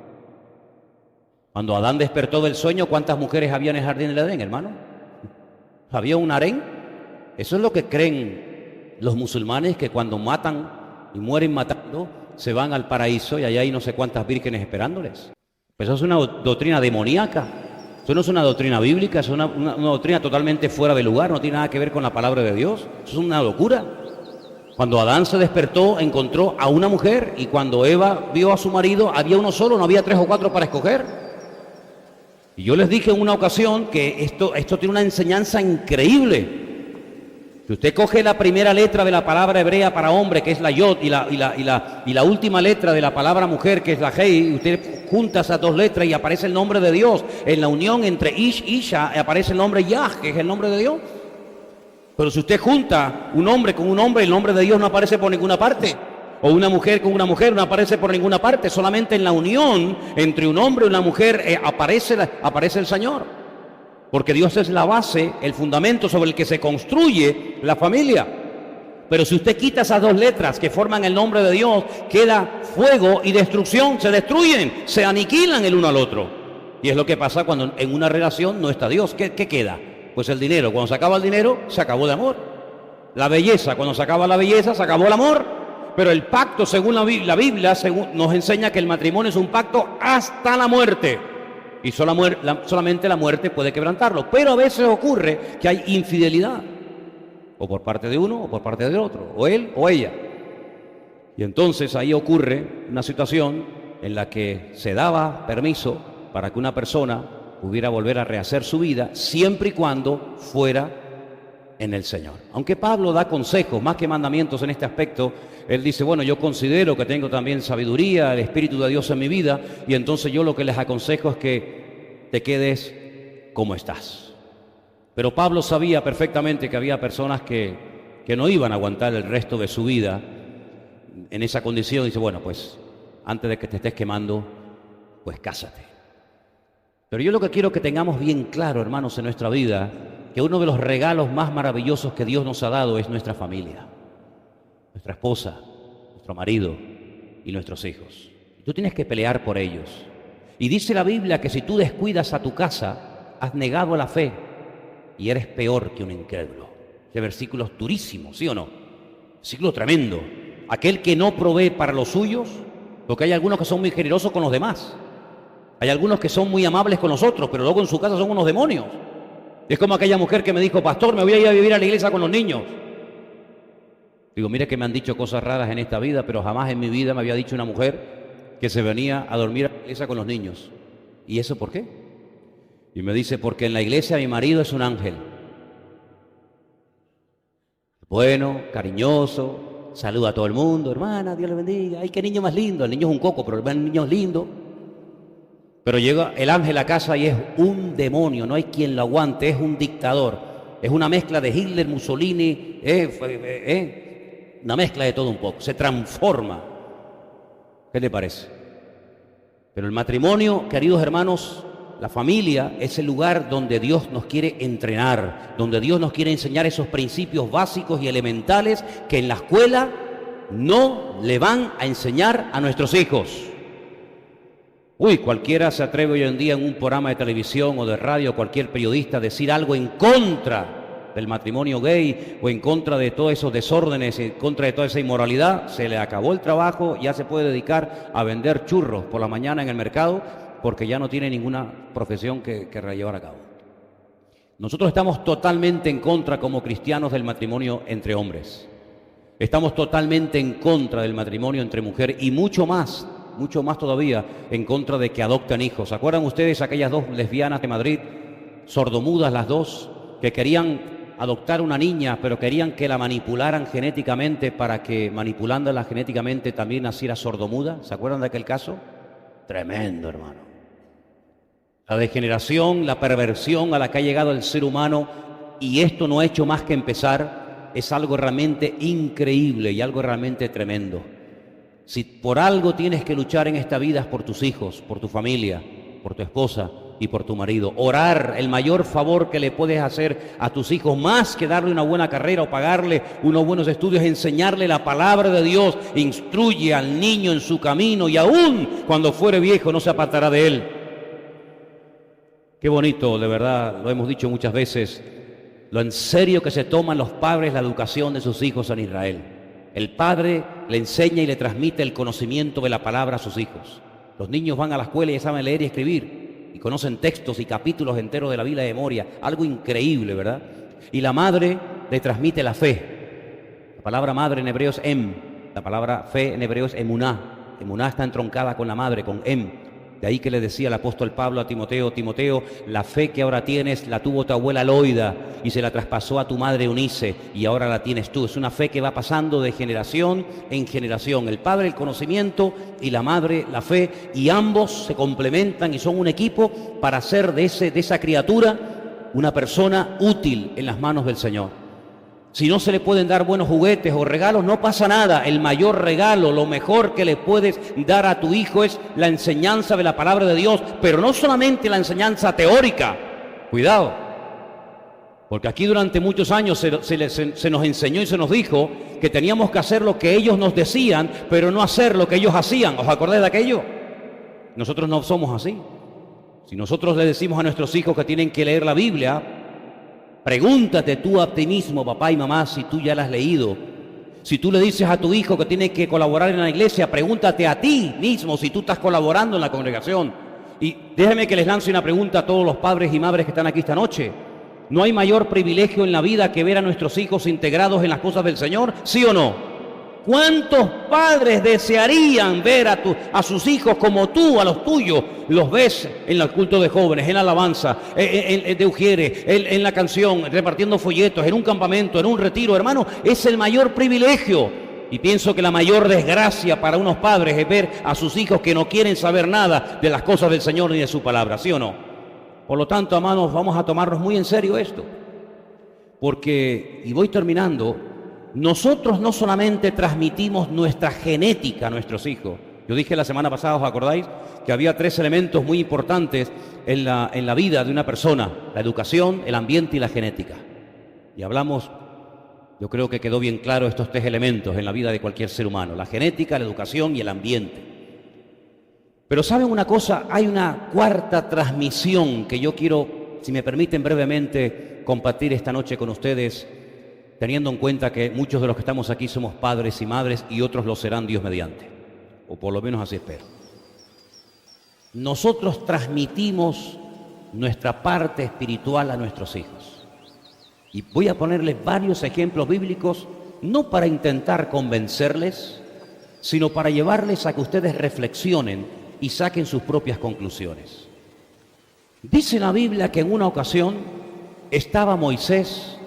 Cuando Adán despertó del sueño, ¿cuántas mujeres había en el jardín del Edén, hermano? ¿Había un harén? Eso es lo que creen los musulmanes, que cuando matan y mueren matando, se van al paraíso y allá hay no sé cuántas vírgenes esperándoles. Pues eso es una doctrina demoníaca. Eso no es una doctrina bíblica, es una doctrina totalmente fuera de lugar, no tiene nada que ver con la palabra de Dios. Eso es una locura. Cuando Adán se despertó, encontró a una mujer, y cuando Eva vio a su marido, había uno solo, no había 3 o 4 para escoger. Y yo les dije en una ocasión que esto tiene una enseñanza increíble. Si usted coge la primera letra de la palabra hebrea para hombre, que es la yod, y la última letra de la palabra mujer, que es la hei, y usted junta esas 2 letras y aparece el nombre de Dios. En la unión entre ish y isha aparece el nombre Yah, que es el nombre de Dios. Pero si usted junta un hombre con un hombre, el nombre de Dios no aparece por ninguna parte. O una mujer con una mujer no aparece por ninguna parte. Solamente en la unión entre un hombre y una mujer aparece el Señor. Porque Dios es la base, el fundamento sobre el que se construye la familia. Pero si usted quita esas 2 letras que forman el nombre de Dios, queda fuego y destrucción, se destruyen, se aniquilan el uno al otro. Y es lo que pasa cuando en una relación no está Dios. ¿Qué queda? Pues el dinero. Cuando se acaba el dinero, se acabó el amor. La belleza, cuando se acaba la belleza, se acabó el amor. Pero el pacto, según la Biblia, nos enseña que el matrimonio es un pacto hasta la muerte. Y solamente la muerte puede quebrantarlo. Pero a veces ocurre que hay infidelidad. O por parte de uno o por parte del otro. O él o ella. Y entonces ahí ocurre una situación en la que se daba permiso para que una persona pudiera volver a rehacer su vida, siempre y cuando fuera en el Señor. Aunque Pablo da consejos más que mandamientos en este aspecto, él dice, bueno, yo considero que tengo también sabiduría, el Espíritu de Dios en mi vida, y entonces yo lo que les aconsejo es que te quedes como estás. Pero Pablo sabía perfectamente que había personas que no iban a aguantar el resto de su vida en esa condición. Dice, bueno, pues antes de que te estés quemando, pues cásate. Pero yo lo que quiero que tengamos bien claro, hermanos, en nuestra vida, que uno de los regalos más maravillosos que Dios nos ha dado es nuestra familia, nuestra esposa, nuestro marido y nuestros hijos. Tú tienes que pelear por ellos. Y dice la Biblia que si tú descuidas a tu casa, has negado la fe y eres peor que un incrédulo. Ese versículo es durísimo, ¿sí o no? Versículo tremendo. Aquel que no provee para los suyos, porque hay algunos que son muy generosos con los demás. Hay algunos que son muy amables con nosotros, pero luego en su casa son unos demonios. Es como aquella mujer que me dijo, pastor, me voy a ir a vivir a la iglesia con los niños. Digo, mire que me han dicho cosas raras en esta vida, pero jamás en mi vida me había dicho una mujer que se venía a dormir a la iglesia con los niños. ¿Y eso por qué? Y me dice, porque en la iglesia mi marido es un ángel. Bueno, cariñoso, saluda a todo el mundo, hermana, Dios le bendiga. Ay, qué niño más lindo. El niño es un coco, pero el niño es lindo. Pero llega el ángel a casa y es un demonio, no hay quien lo aguante, es un dictador. Es una mezcla de Hitler, Mussolini, una mezcla de todo un poco. Se transforma. ¿Qué le parece? Pero el matrimonio, queridos hermanos, la familia es el lugar donde Dios nos quiere entrenar, donde Dios nos quiere enseñar esos principios básicos y elementales que en la escuela no le van a enseñar a nuestros hijos. Cualquiera se atreve hoy en día en un programa de televisión o de radio, cualquier periodista, a decir algo en contra del matrimonio gay o en contra de todos esos desórdenes, en contra de toda esa inmoralidad. Se le acabó el trabajo, ya se puede dedicar a vender churros por la mañana en el mercado porque ya no tiene ninguna profesión que llevar a cabo. Nosotros estamos totalmente en contra como cristianos del matrimonio entre hombres. Estamos totalmente en contra del matrimonio entre mujeres y mucho más mucho más todavía, en contra de que adopten hijos. ¿Se acuerdan ustedes aquellas dos lesbianas de Madrid, sordomudas las dos, que querían adoptar una niña, pero querían que la manipularan genéticamente para que manipulándola genéticamente también naciera sordomuda? ¿Se acuerdan de aquel caso? Tremendo, hermano. La degeneración, la perversión a la que ha llegado el ser humano, y esto no ha hecho más que empezar, es algo realmente increíble y algo realmente tremendo. Si por algo tienes que luchar en esta vida es por tus hijos, por tu familia, por tu esposa y por tu marido. Orar, el mayor favor que le puedes hacer a tus hijos, más que darle una buena carrera o pagarle unos buenos estudios, es enseñarle la palabra de Dios. Instruye al niño en su camino y aún cuando fuere viejo no se apartará de él. Qué bonito, de verdad, lo hemos dicho muchas veces, lo en serio que se toman los padres la educación de sus hijos en Israel. El padre le enseña y le transmite el conocimiento de la palabra a sus hijos. Los niños van a la escuela y ya saben leer y escribir, y conocen textos y capítulos enteros de la Biblia de memoria. Algo increíble, ¿verdad? Y la madre le transmite la fe. La palabra madre en hebreo es em. La palabra fe en hebreo es emuná. Emuná está entroncada con la madre, con em. De ahí que le decía el apóstol Pablo a Timoteo: Timoteo, la fe que ahora tienes la tuvo tu abuela Loida y se la traspasó a tu madre Eunice y ahora la tienes tú. Es una fe que va pasando de generación en generación. El padre el conocimiento y la madre la fe, y ambos se complementan y son un equipo para hacer de esa criatura una persona útil en las manos del Señor. Si no se le pueden dar buenos juguetes o regalos, no pasa nada. El mayor regalo, lo mejor que le puedes dar a tu hijo es la enseñanza de la palabra de Dios, pero no solamente la enseñanza teórica. Cuidado, porque aquí durante muchos años se nos enseñó y se nos dijo que teníamos que hacer lo que ellos nos decían, pero no hacer lo que ellos hacían. ¿Os acordáis de aquello? Nosotros no somos así. Si nosotros le decimos a nuestros hijos que tienen que leer la Biblia, pregúntate tú a ti mismo, papá y mamá, si tú ya la has leído. Si tú le dices a tu hijo que tiene que colaborar en la iglesia, pregúntate a ti mismo si tú estás colaborando en la congregación. Y déjenme que les lance una pregunta a todos los padres y madres que están aquí esta noche. ¿No hay mayor privilegio en la vida que ver a nuestros hijos integrados en las cosas del Señor? ¿Sí o no? ¿Cuántos padres desearían ver a sus hijos como tú, a los tuyos, los ves en el culto de jóvenes, en la alabanza, de Ujieres, en la canción, repartiendo folletos, en un campamento, en un retiro? Hermano, es el mayor privilegio. Y pienso que la mayor desgracia para unos padres es ver a sus hijos que no quieren saber nada de las cosas del Señor ni de su palabra, ¿sí o no? Por lo tanto, hermanos, vamos a tomarnos muy en serio esto. Porque, y voy terminando, nosotros no solamente transmitimos nuestra genética a nuestros hijos. Yo dije la semana pasada, ¿os acordáis? Que había 3 elementos muy importantes en la vida de una persona: la educación, el ambiente y la genética. Y hablamos, yo creo que quedó bien claro estos 3 elementos en la vida de cualquier ser humano: la genética, la educación y el ambiente. Pero ¿saben una cosa? Hay una cuarta transmisión que yo quiero, si me permiten brevemente, compartir esta noche con ustedes, teniendo en cuenta que muchos de los que estamos aquí somos padres y madres y otros lo serán, Dios mediante, o por lo menos así espero. Nosotros transmitimos nuestra parte espiritual a nuestros hijos. Y voy a ponerles varios ejemplos bíblicos, no para intentar convencerles, sino para llevarles a que ustedes reflexionen y saquen sus propias conclusiones. Dice la Biblia que en una ocasión estaba Moisés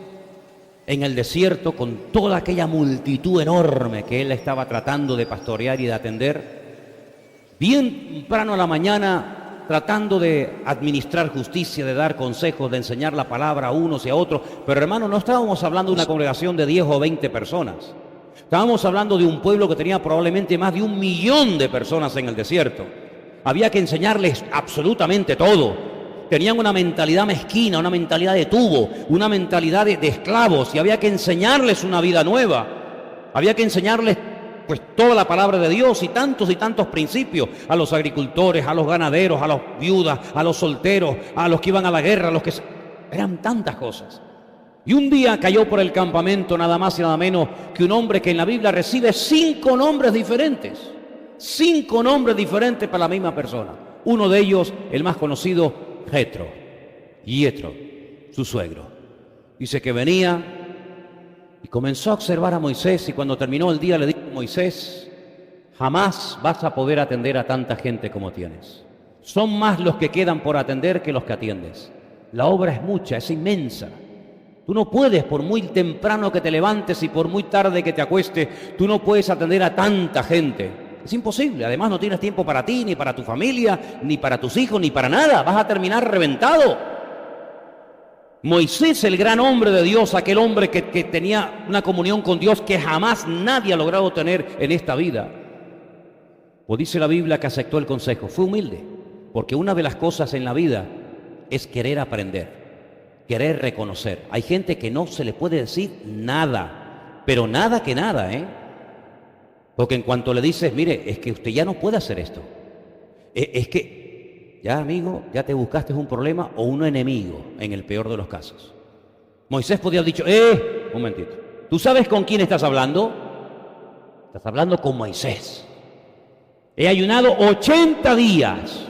en el desierto con toda aquella multitud enorme que él estaba tratando de pastorear y de atender, bien temprano a la mañana, tratando de administrar justicia, de dar consejos, de enseñar la palabra a unos y a otros. Pero hermano, no estábamos hablando de una congregación de 10 o 20 personas. Estábamos hablando de un pueblo que tenía probablemente más de 1 millón de personas en el desierto. Había que enseñarles absolutamente todo. Tenían una mentalidad mezquina, una mentalidad de tubo, una mentalidad de esclavos, y había que enseñarles una vida nueva. Había que enseñarles pues toda la palabra de Dios y tantos principios a los agricultores, a los ganaderos, a las viudas, a los solteros, a los que iban a la guerra, a los que... Eran tantas cosas. Y un día cayó por el campamento nada más y nada menos que un hombre que en la Biblia recibe 5 nombres diferentes. 5 nombres diferentes para la misma persona. Uno de ellos, el más conocido, Yetro, su suegro. Dice que venía y comenzó a observar a Moisés, y cuando terminó el día le dijo: Moisés, jamás vas a poder atender a tanta gente como tienes. Son más los que quedan por atender que los que atiendes. La obra es mucha, es inmensa. Tú no puedes, por muy temprano que te levantes y por muy tarde que te acuestes, tú no puedes atender a tanta gente. Es imposible. Además no tienes tiempo para ti, ni para tu familia, ni para tus hijos, ni para nada. Vas a terminar reventado. Moisés, el gran hombre de Dios, aquel hombre que tenía una comunión con Dios que jamás nadie ha logrado tener en esta vida. Pues dice la Biblia que aceptó el consejo. Fue humilde, porque una de las cosas en la vida es querer aprender, querer reconocer. Hay gente que no se le puede decir nada, pero nada que nada, Porque en cuanto le dices, mire, es que usted ya no puede hacer esto. Es que, ya amigo, ya te buscaste un problema o un enemigo, en el peor de los casos. Moisés podía haber dicho, un momentito, ¿tú sabes con quién estás hablando? Estás hablando con Moisés. He ayunado 80 días,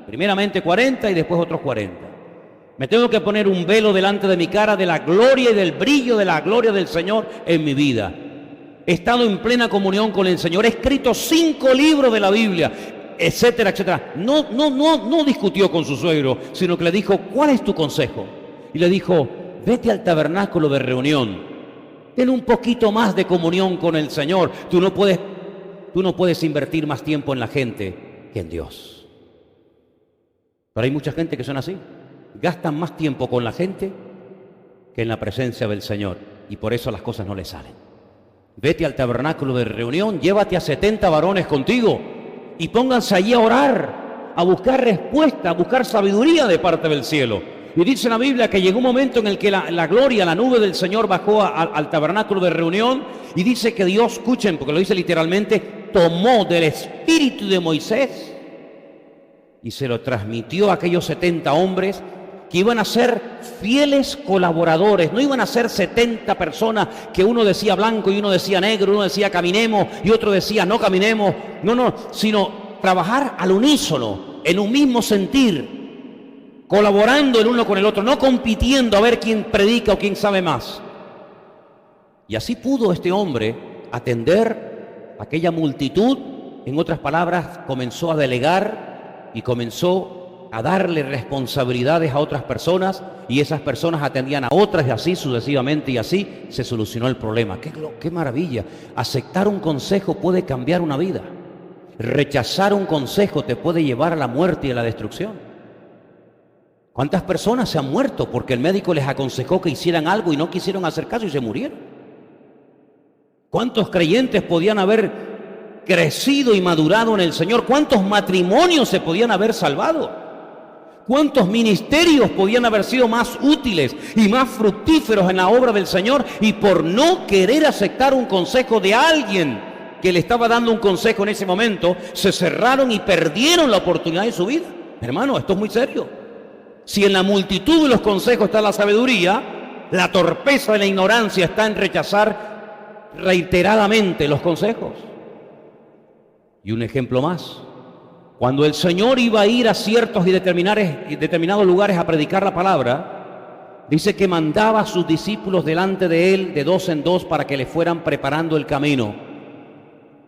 primeramente 40 y después otros 40. Me tengo que poner un velo delante de mi cara de la gloria y del brillo de la gloria del Señor en mi vida. He estado en plena comunión con el Señor, he escrito 5 libros de la Biblia, etcétera, etcétera. No discutió con su suegro, sino que le dijo, ¿cuál es tu consejo? Y le dijo, vete al tabernáculo de reunión, ten un poquito más de comunión con el Señor. Tú no puedes invertir más tiempo en la gente que en Dios. Pero hay mucha gente que son así, gastan más tiempo con la gente que en la presencia del Señor, y por eso las cosas no les salen. Vete al tabernáculo de reunión, llévate a 70 varones contigo y pónganse allí a orar, a buscar respuesta, a buscar sabiduría de parte del cielo. Y dice la Biblia que llegó un momento en el que la gloria, la nube del Señor bajó al tabernáculo de reunión, y dice que Dios, escuchen, porque lo dice literalmente, tomó del espíritu de Moisés y se lo transmitió a aquellos 70 hombres que iban a ser fieles colaboradores. No iban a ser 70 personas que uno decía blanco y uno decía negro, uno decía caminemos y otro decía no caminemos. No, sino trabajar al unísono, en un mismo sentir, colaborando el uno con el otro, no compitiendo a ver quién predica o quién sabe más. Y así pudo este hombre atender a aquella multitud. En otras palabras, comenzó a delegar y comenzó a darle responsabilidades a otras personas, y esas personas atendían a otras, y así sucesivamente, y así se solucionó el problema. ¡Qué maravilla! Aceptar un consejo puede cambiar una vida. Rechazar un consejo te puede llevar a la muerte y a la destrucción. ¿Cuántas personas se han muerto porque el médico les aconsejó que hicieran algo y no quisieron hacer caso y se murieron? ¿Cuántos creyentes podían haber crecido y madurado en el Señor? ¿Cuántos matrimonios se podían haber salvado? ¿Cuántos ministerios podían haber sido más útiles y más fructíferos en la obra del Señor? Y por no querer aceptar un consejo de alguien que le estaba dando un consejo en ese momento, se cerraron y perdieron la oportunidad de su vida. Hermano, esto es muy serio. Si en la multitud de los consejos está la sabiduría, la torpeza y la ignorancia está en rechazar reiteradamente los consejos. Y un ejemplo más. Cuando el Señor iba a ir a ciertos y determinados lugares a predicar la palabra, dice que mandaba a sus discípulos delante de él de 2 en 2 para que le fueran preparando el camino.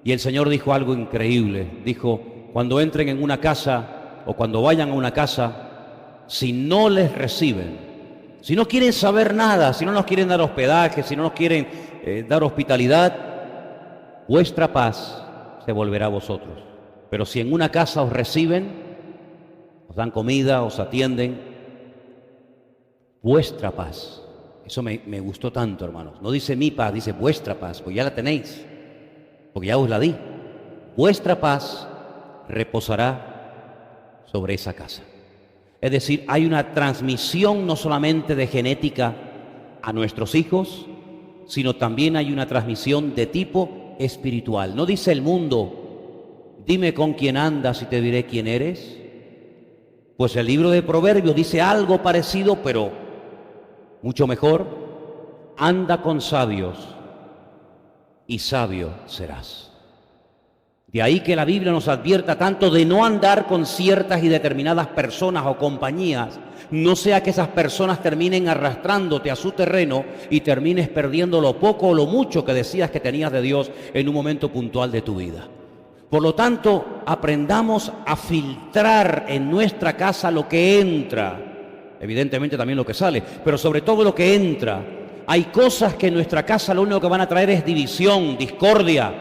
Y el Señor dijo algo increíble. Dijo, cuando entren en una casa o cuando vayan a una casa, si no les reciben, si no quieren saber nada, si no nos quieren dar hospedaje, si no nos quieren dar hospitalidad, vuestra paz se volverá a vosotros. Pero si en una casa os reciben, os dan comida, os atienden, vuestra paz. Eso me gustó tanto, hermanos. No dice mi paz, dice vuestra paz, pues ya la tenéis, porque ya os la di. Vuestra paz reposará sobre esa casa. Es decir, hay una transmisión no solamente de genética a nuestros hijos, sino también hay una transmisión de tipo espiritual. No dice el mundo, dime con quién andas y te diré quién eres. Pues el libro de Proverbios dice algo parecido, pero mucho mejor. Anda con sabios y sabio serás. De ahí que la Biblia nos advierta tanto de no andar con ciertas y determinadas personas o compañías, no sea que esas personas terminen arrastrándote a su terreno y termines perdiendo lo poco o lo mucho que decías que tenías de Dios en un momento puntual de tu vida. Por lo tanto, aprendamos a filtrar en nuestra casa lo que entra, evidentemente también lo que sale, pero sobre todo lo que entra. Hay cosas que en nuestra casa lo único que van a traer es división, discordia.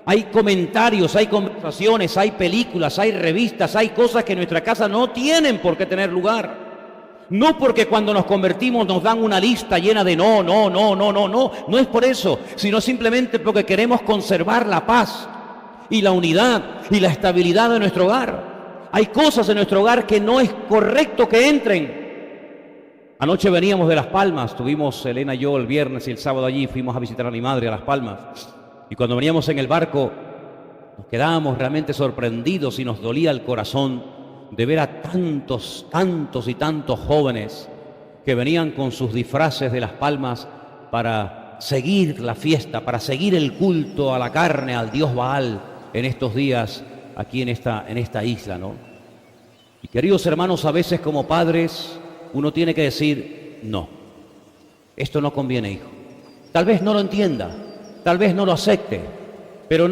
Hay comentarios, hay conversaciones, hay películas, hay revistas, hay cosas que en nuestra casa no tienen por qué tener lugar. No porque cuando nos convertimos nos dan una lista llena de no es por eso, sino simplemente porque queremos conservar la paz y la unidad y la estabilidad de nuestro hogar. Hay cosas en nuestro hogar que no es correcto que entren. Anoche veníamos de Las Palmas, tuvimos Elena y yo el viernes y el sábado allí, fuimos a visitar a mi madre a Las Palmas. Y cuando veníamos en el barco, nos quedábamos realmente sorprendidos y nos dolía el corazón de ver a tantos y tantos jóvenes que venían con sus disfraces de Las Palmas para seguir la fiesta, para seguir el culto a la carne, al dios Baal en estos días aquí en esta isla, ¿no? Y queridos hermanos, a veces como padres uno tiene que decir, no, esto no conviene, hijo. Tal vez no lo entienda, tal vez no lo acepte, pero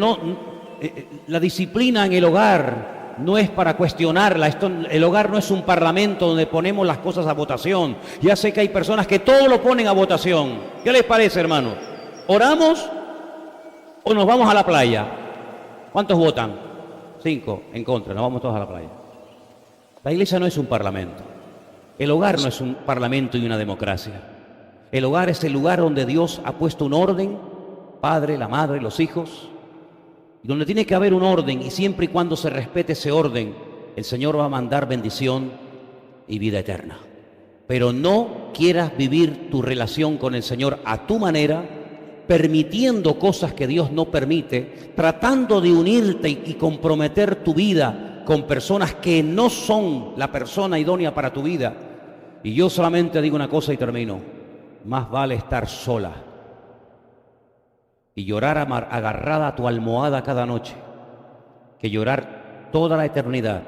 la disciplina en el hogar no es para cuestionarla. El hogar no es un parlamento donde ponemos las cosas a votación. Ya sé que hay personas que todo lo ponen a votación. ¿Qué les parece, hermanos? ¿Oramos o nos vamos a la playa? ¿Cuántos votan? 5 en contra, nos vamos todos a la playa. La iglesia no es un parlamento. El hogar no es un parlamento y una democracia. El hogar es el lugar donde Dios ha puesto un orden, padre, la madre, los hijos, y donde tiene que haber un orden, y siempre y cuando se respete ese orden, el Señor va a mandar bendición y vida eterna. Pero no quieras vivir tu relación con el Señor a tu manera, permitiendo cosas que Dios no permite, tratando de unirte y comprometer tu vida con personas que no son la persona idónea para tu vida. Y yo solamente digo una cosa y termino: más vale estar sola y llorar agarrada a tu almohada cada noche que llorar toda la eternidad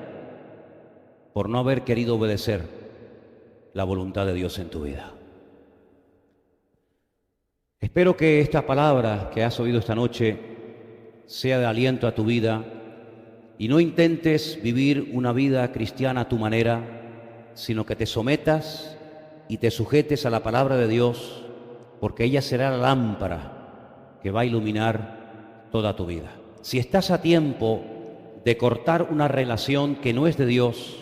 por no haber querido obedecer la voluntad de Dios en tu vida. Espero que esta palabra que has oído esta noche sea de aliento a tu vida y no intentes vivir una vida cristiana a tu manera, sino que te sometas y te sujetes a la palabra de Dios, porque ella será la lámpara que va a iluminar toda tu vida. Si estás a tiempo de cortar una relación que no es de Dios,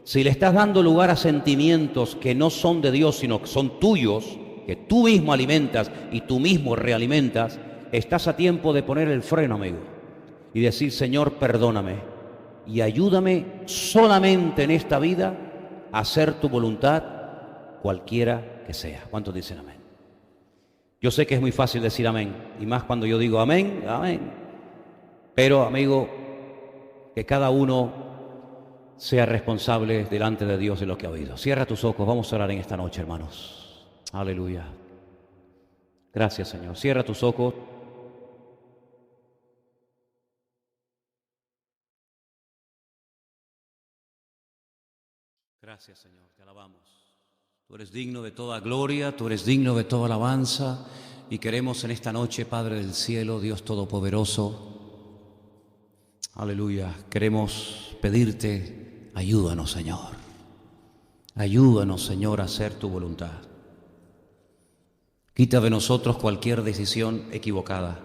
si le estás dando lugar a sentimientos que no son de Dios, sino que son tuyos, que tú mismo alimentas y tú mismo realimentas, estás a tiempo de poner el freno, amigo, y decir: Señor, perdóname y ayúdame solamente en esta vida a hacer tu voluntad, cualquiera que sea. ¿Cuántos dicen amén? Yo sé que es muy fácil decir amén, y más cuando yo digo amén, amén. Pero, amigo, que cada uno sea responsable delante de Dios de lo que ha oído. Cierra tus ojos, vamos a orar en esta noche, hermanos. Aleluya. Gracias, Señor. Cierra tus ojos. Gracias, Señor, te alabamos. Tú eres digno de toda gloria, tú eres digno de toda alabanza, y queremos en esta noche, Padre del cielo, Dios todopoderoso, aleluya, queremos pedirte, ayúdanos, Señor. Ayúdanos, Señor, a hacer tu voluntad. Quita de nosotros cualquier decisión equivocada.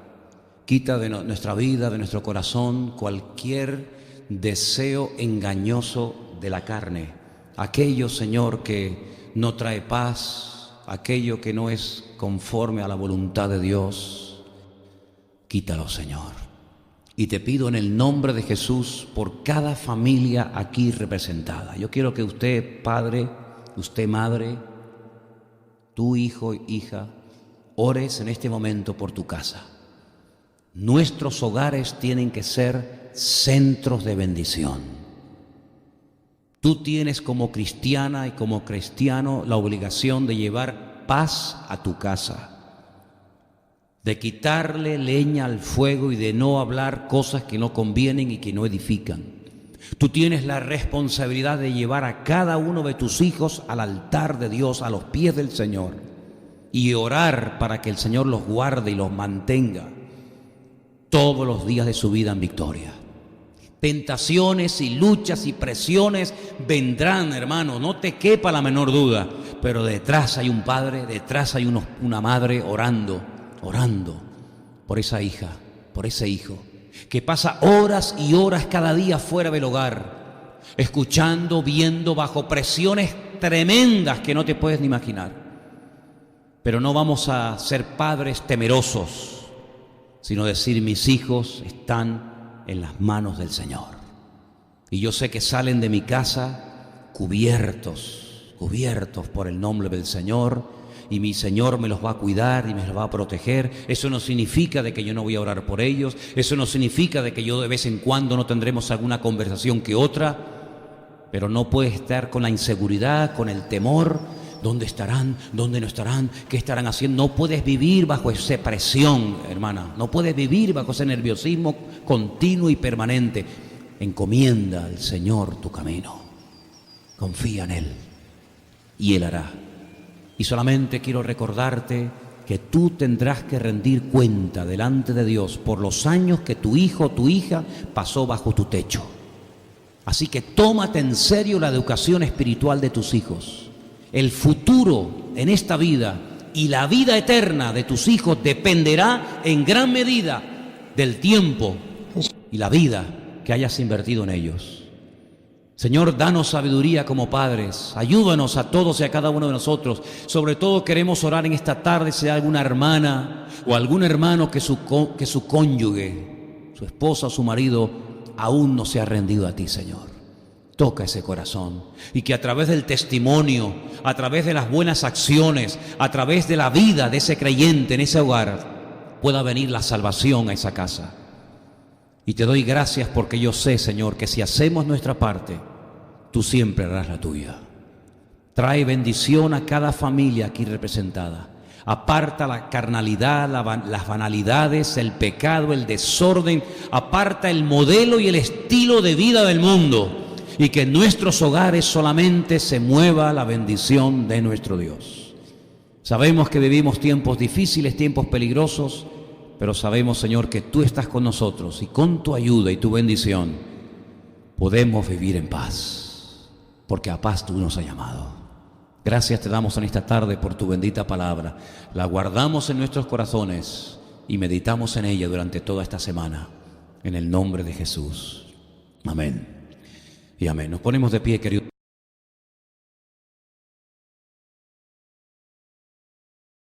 Quita de nuestra vida, de nuestro corazón, cualquier deseo engañoso de la carne. Aquello, Señor, que no trae paz, aquello que no es conforme a la voluntad de Dios, quítalo, Señor. Y te pido en el nombre de Jesús por cada familia aquí representada. Yo quiero que usted, padre, usted, madre, tu hijo, hija, ores en este momento por tu casa. Nuestros hogares tienen que ser centros de bendición. Tú tienes como cristiana y como cristiano la obligación de llevar paz a tu casa, de quitarle leña al fuego y de no hablar cosas que no convienen y que no edifican. Tú tienes la responsabilidad de llevar a cada uno de tus hijos al altar de Dios, a los pies del Señor, y orar para que el Señor los guarde y los mantenga. todos los días de su vida en victoria. Tentaciones y luchas y presiones vendrán, hermano, no te quepa la menor duda, pero detrás hay un padre, detrás hay una madre orando por esa hija, por ese hijo, que pasa horas y horas cada día fuera del hogar, escuchando, viendo, bajo presiones tremendas que no te puedes ni imaginar. Pero no vamos a ser padres temerosos, sino decir: mis hijos están en las manos del Señor. Y yo sé que salen de mi casa cubiertos por el nombre del Señor, y mi Señor me los va a cuidar y me los va a proteger. Eso no significa de que yo no voy a orar por ellos, eso no significa de que yo de vez en cuando no tendremos alguna conversación que otra, pero no puedes estar con la inseguridad, con el temor. ¿Dónde estarán? ¿Dónde no estarán? ¿Qué estarán haciendo? No puedes vivir bajo esa presión, hermana. No puedes vivir bajo ese nerviosismo continuo y permanente. Encomienda al Señor tu camino. Confía en Él y Él hará. Y solamente quiero recordarte que tú tendrás que rendir cuenta delante de Dios por los años que tu hijo o tu hija pasó bajo tu techo. Así que tómate en serio la educación espiritual de tus hijos. El futuro en esta vida y la vida eterna de tus hijos dependerá en gran medida del tiempo y la vida que hayas invertido en ellos. Señor, danos sabiduría como padres, ayúdanos a todos y a cada uno de nosotros. Sobre todo queremos orar en esta tarde si hay alguna hermana o algún hermano que su cónyuge, su esposa o su marido aún no se ha rendido a ti, Señor. Toca ese corazón y que a través del testimonio, a través de las buenas acciones, a través de la vida de ese creyente en ese hogar, pueda venir la salvación a esa casa. Y te doy gracias porque yo sé, Señor, que si hacemos nuestra parte, tú siempre harás la tuya. Trae bendición a cada familia aquí representada. Aparta la carnalidad, las banalidades, el pecado, el desorden. Aparta el modelo y el estilo de vida del mundo. Y que en nuestros hogares solamente se mueva la bendición de nuestro Dios. Sabemos que vivimos tiempos difíciles, tiempos peligrosos, pero sabemos, Señor, que tú estás con nosotros y con tu ayuda y tu bendición podemos vivir en paz, porque a paz tú nos has llamado. Gracias te damos en esta tarde por tu bendita palabra. La guardamos en nuestros corazones y meditamos en ella durante toda esta semana. En el nombre de Jesús. Amén. Y amén. Nos ponemos de pie, queridos.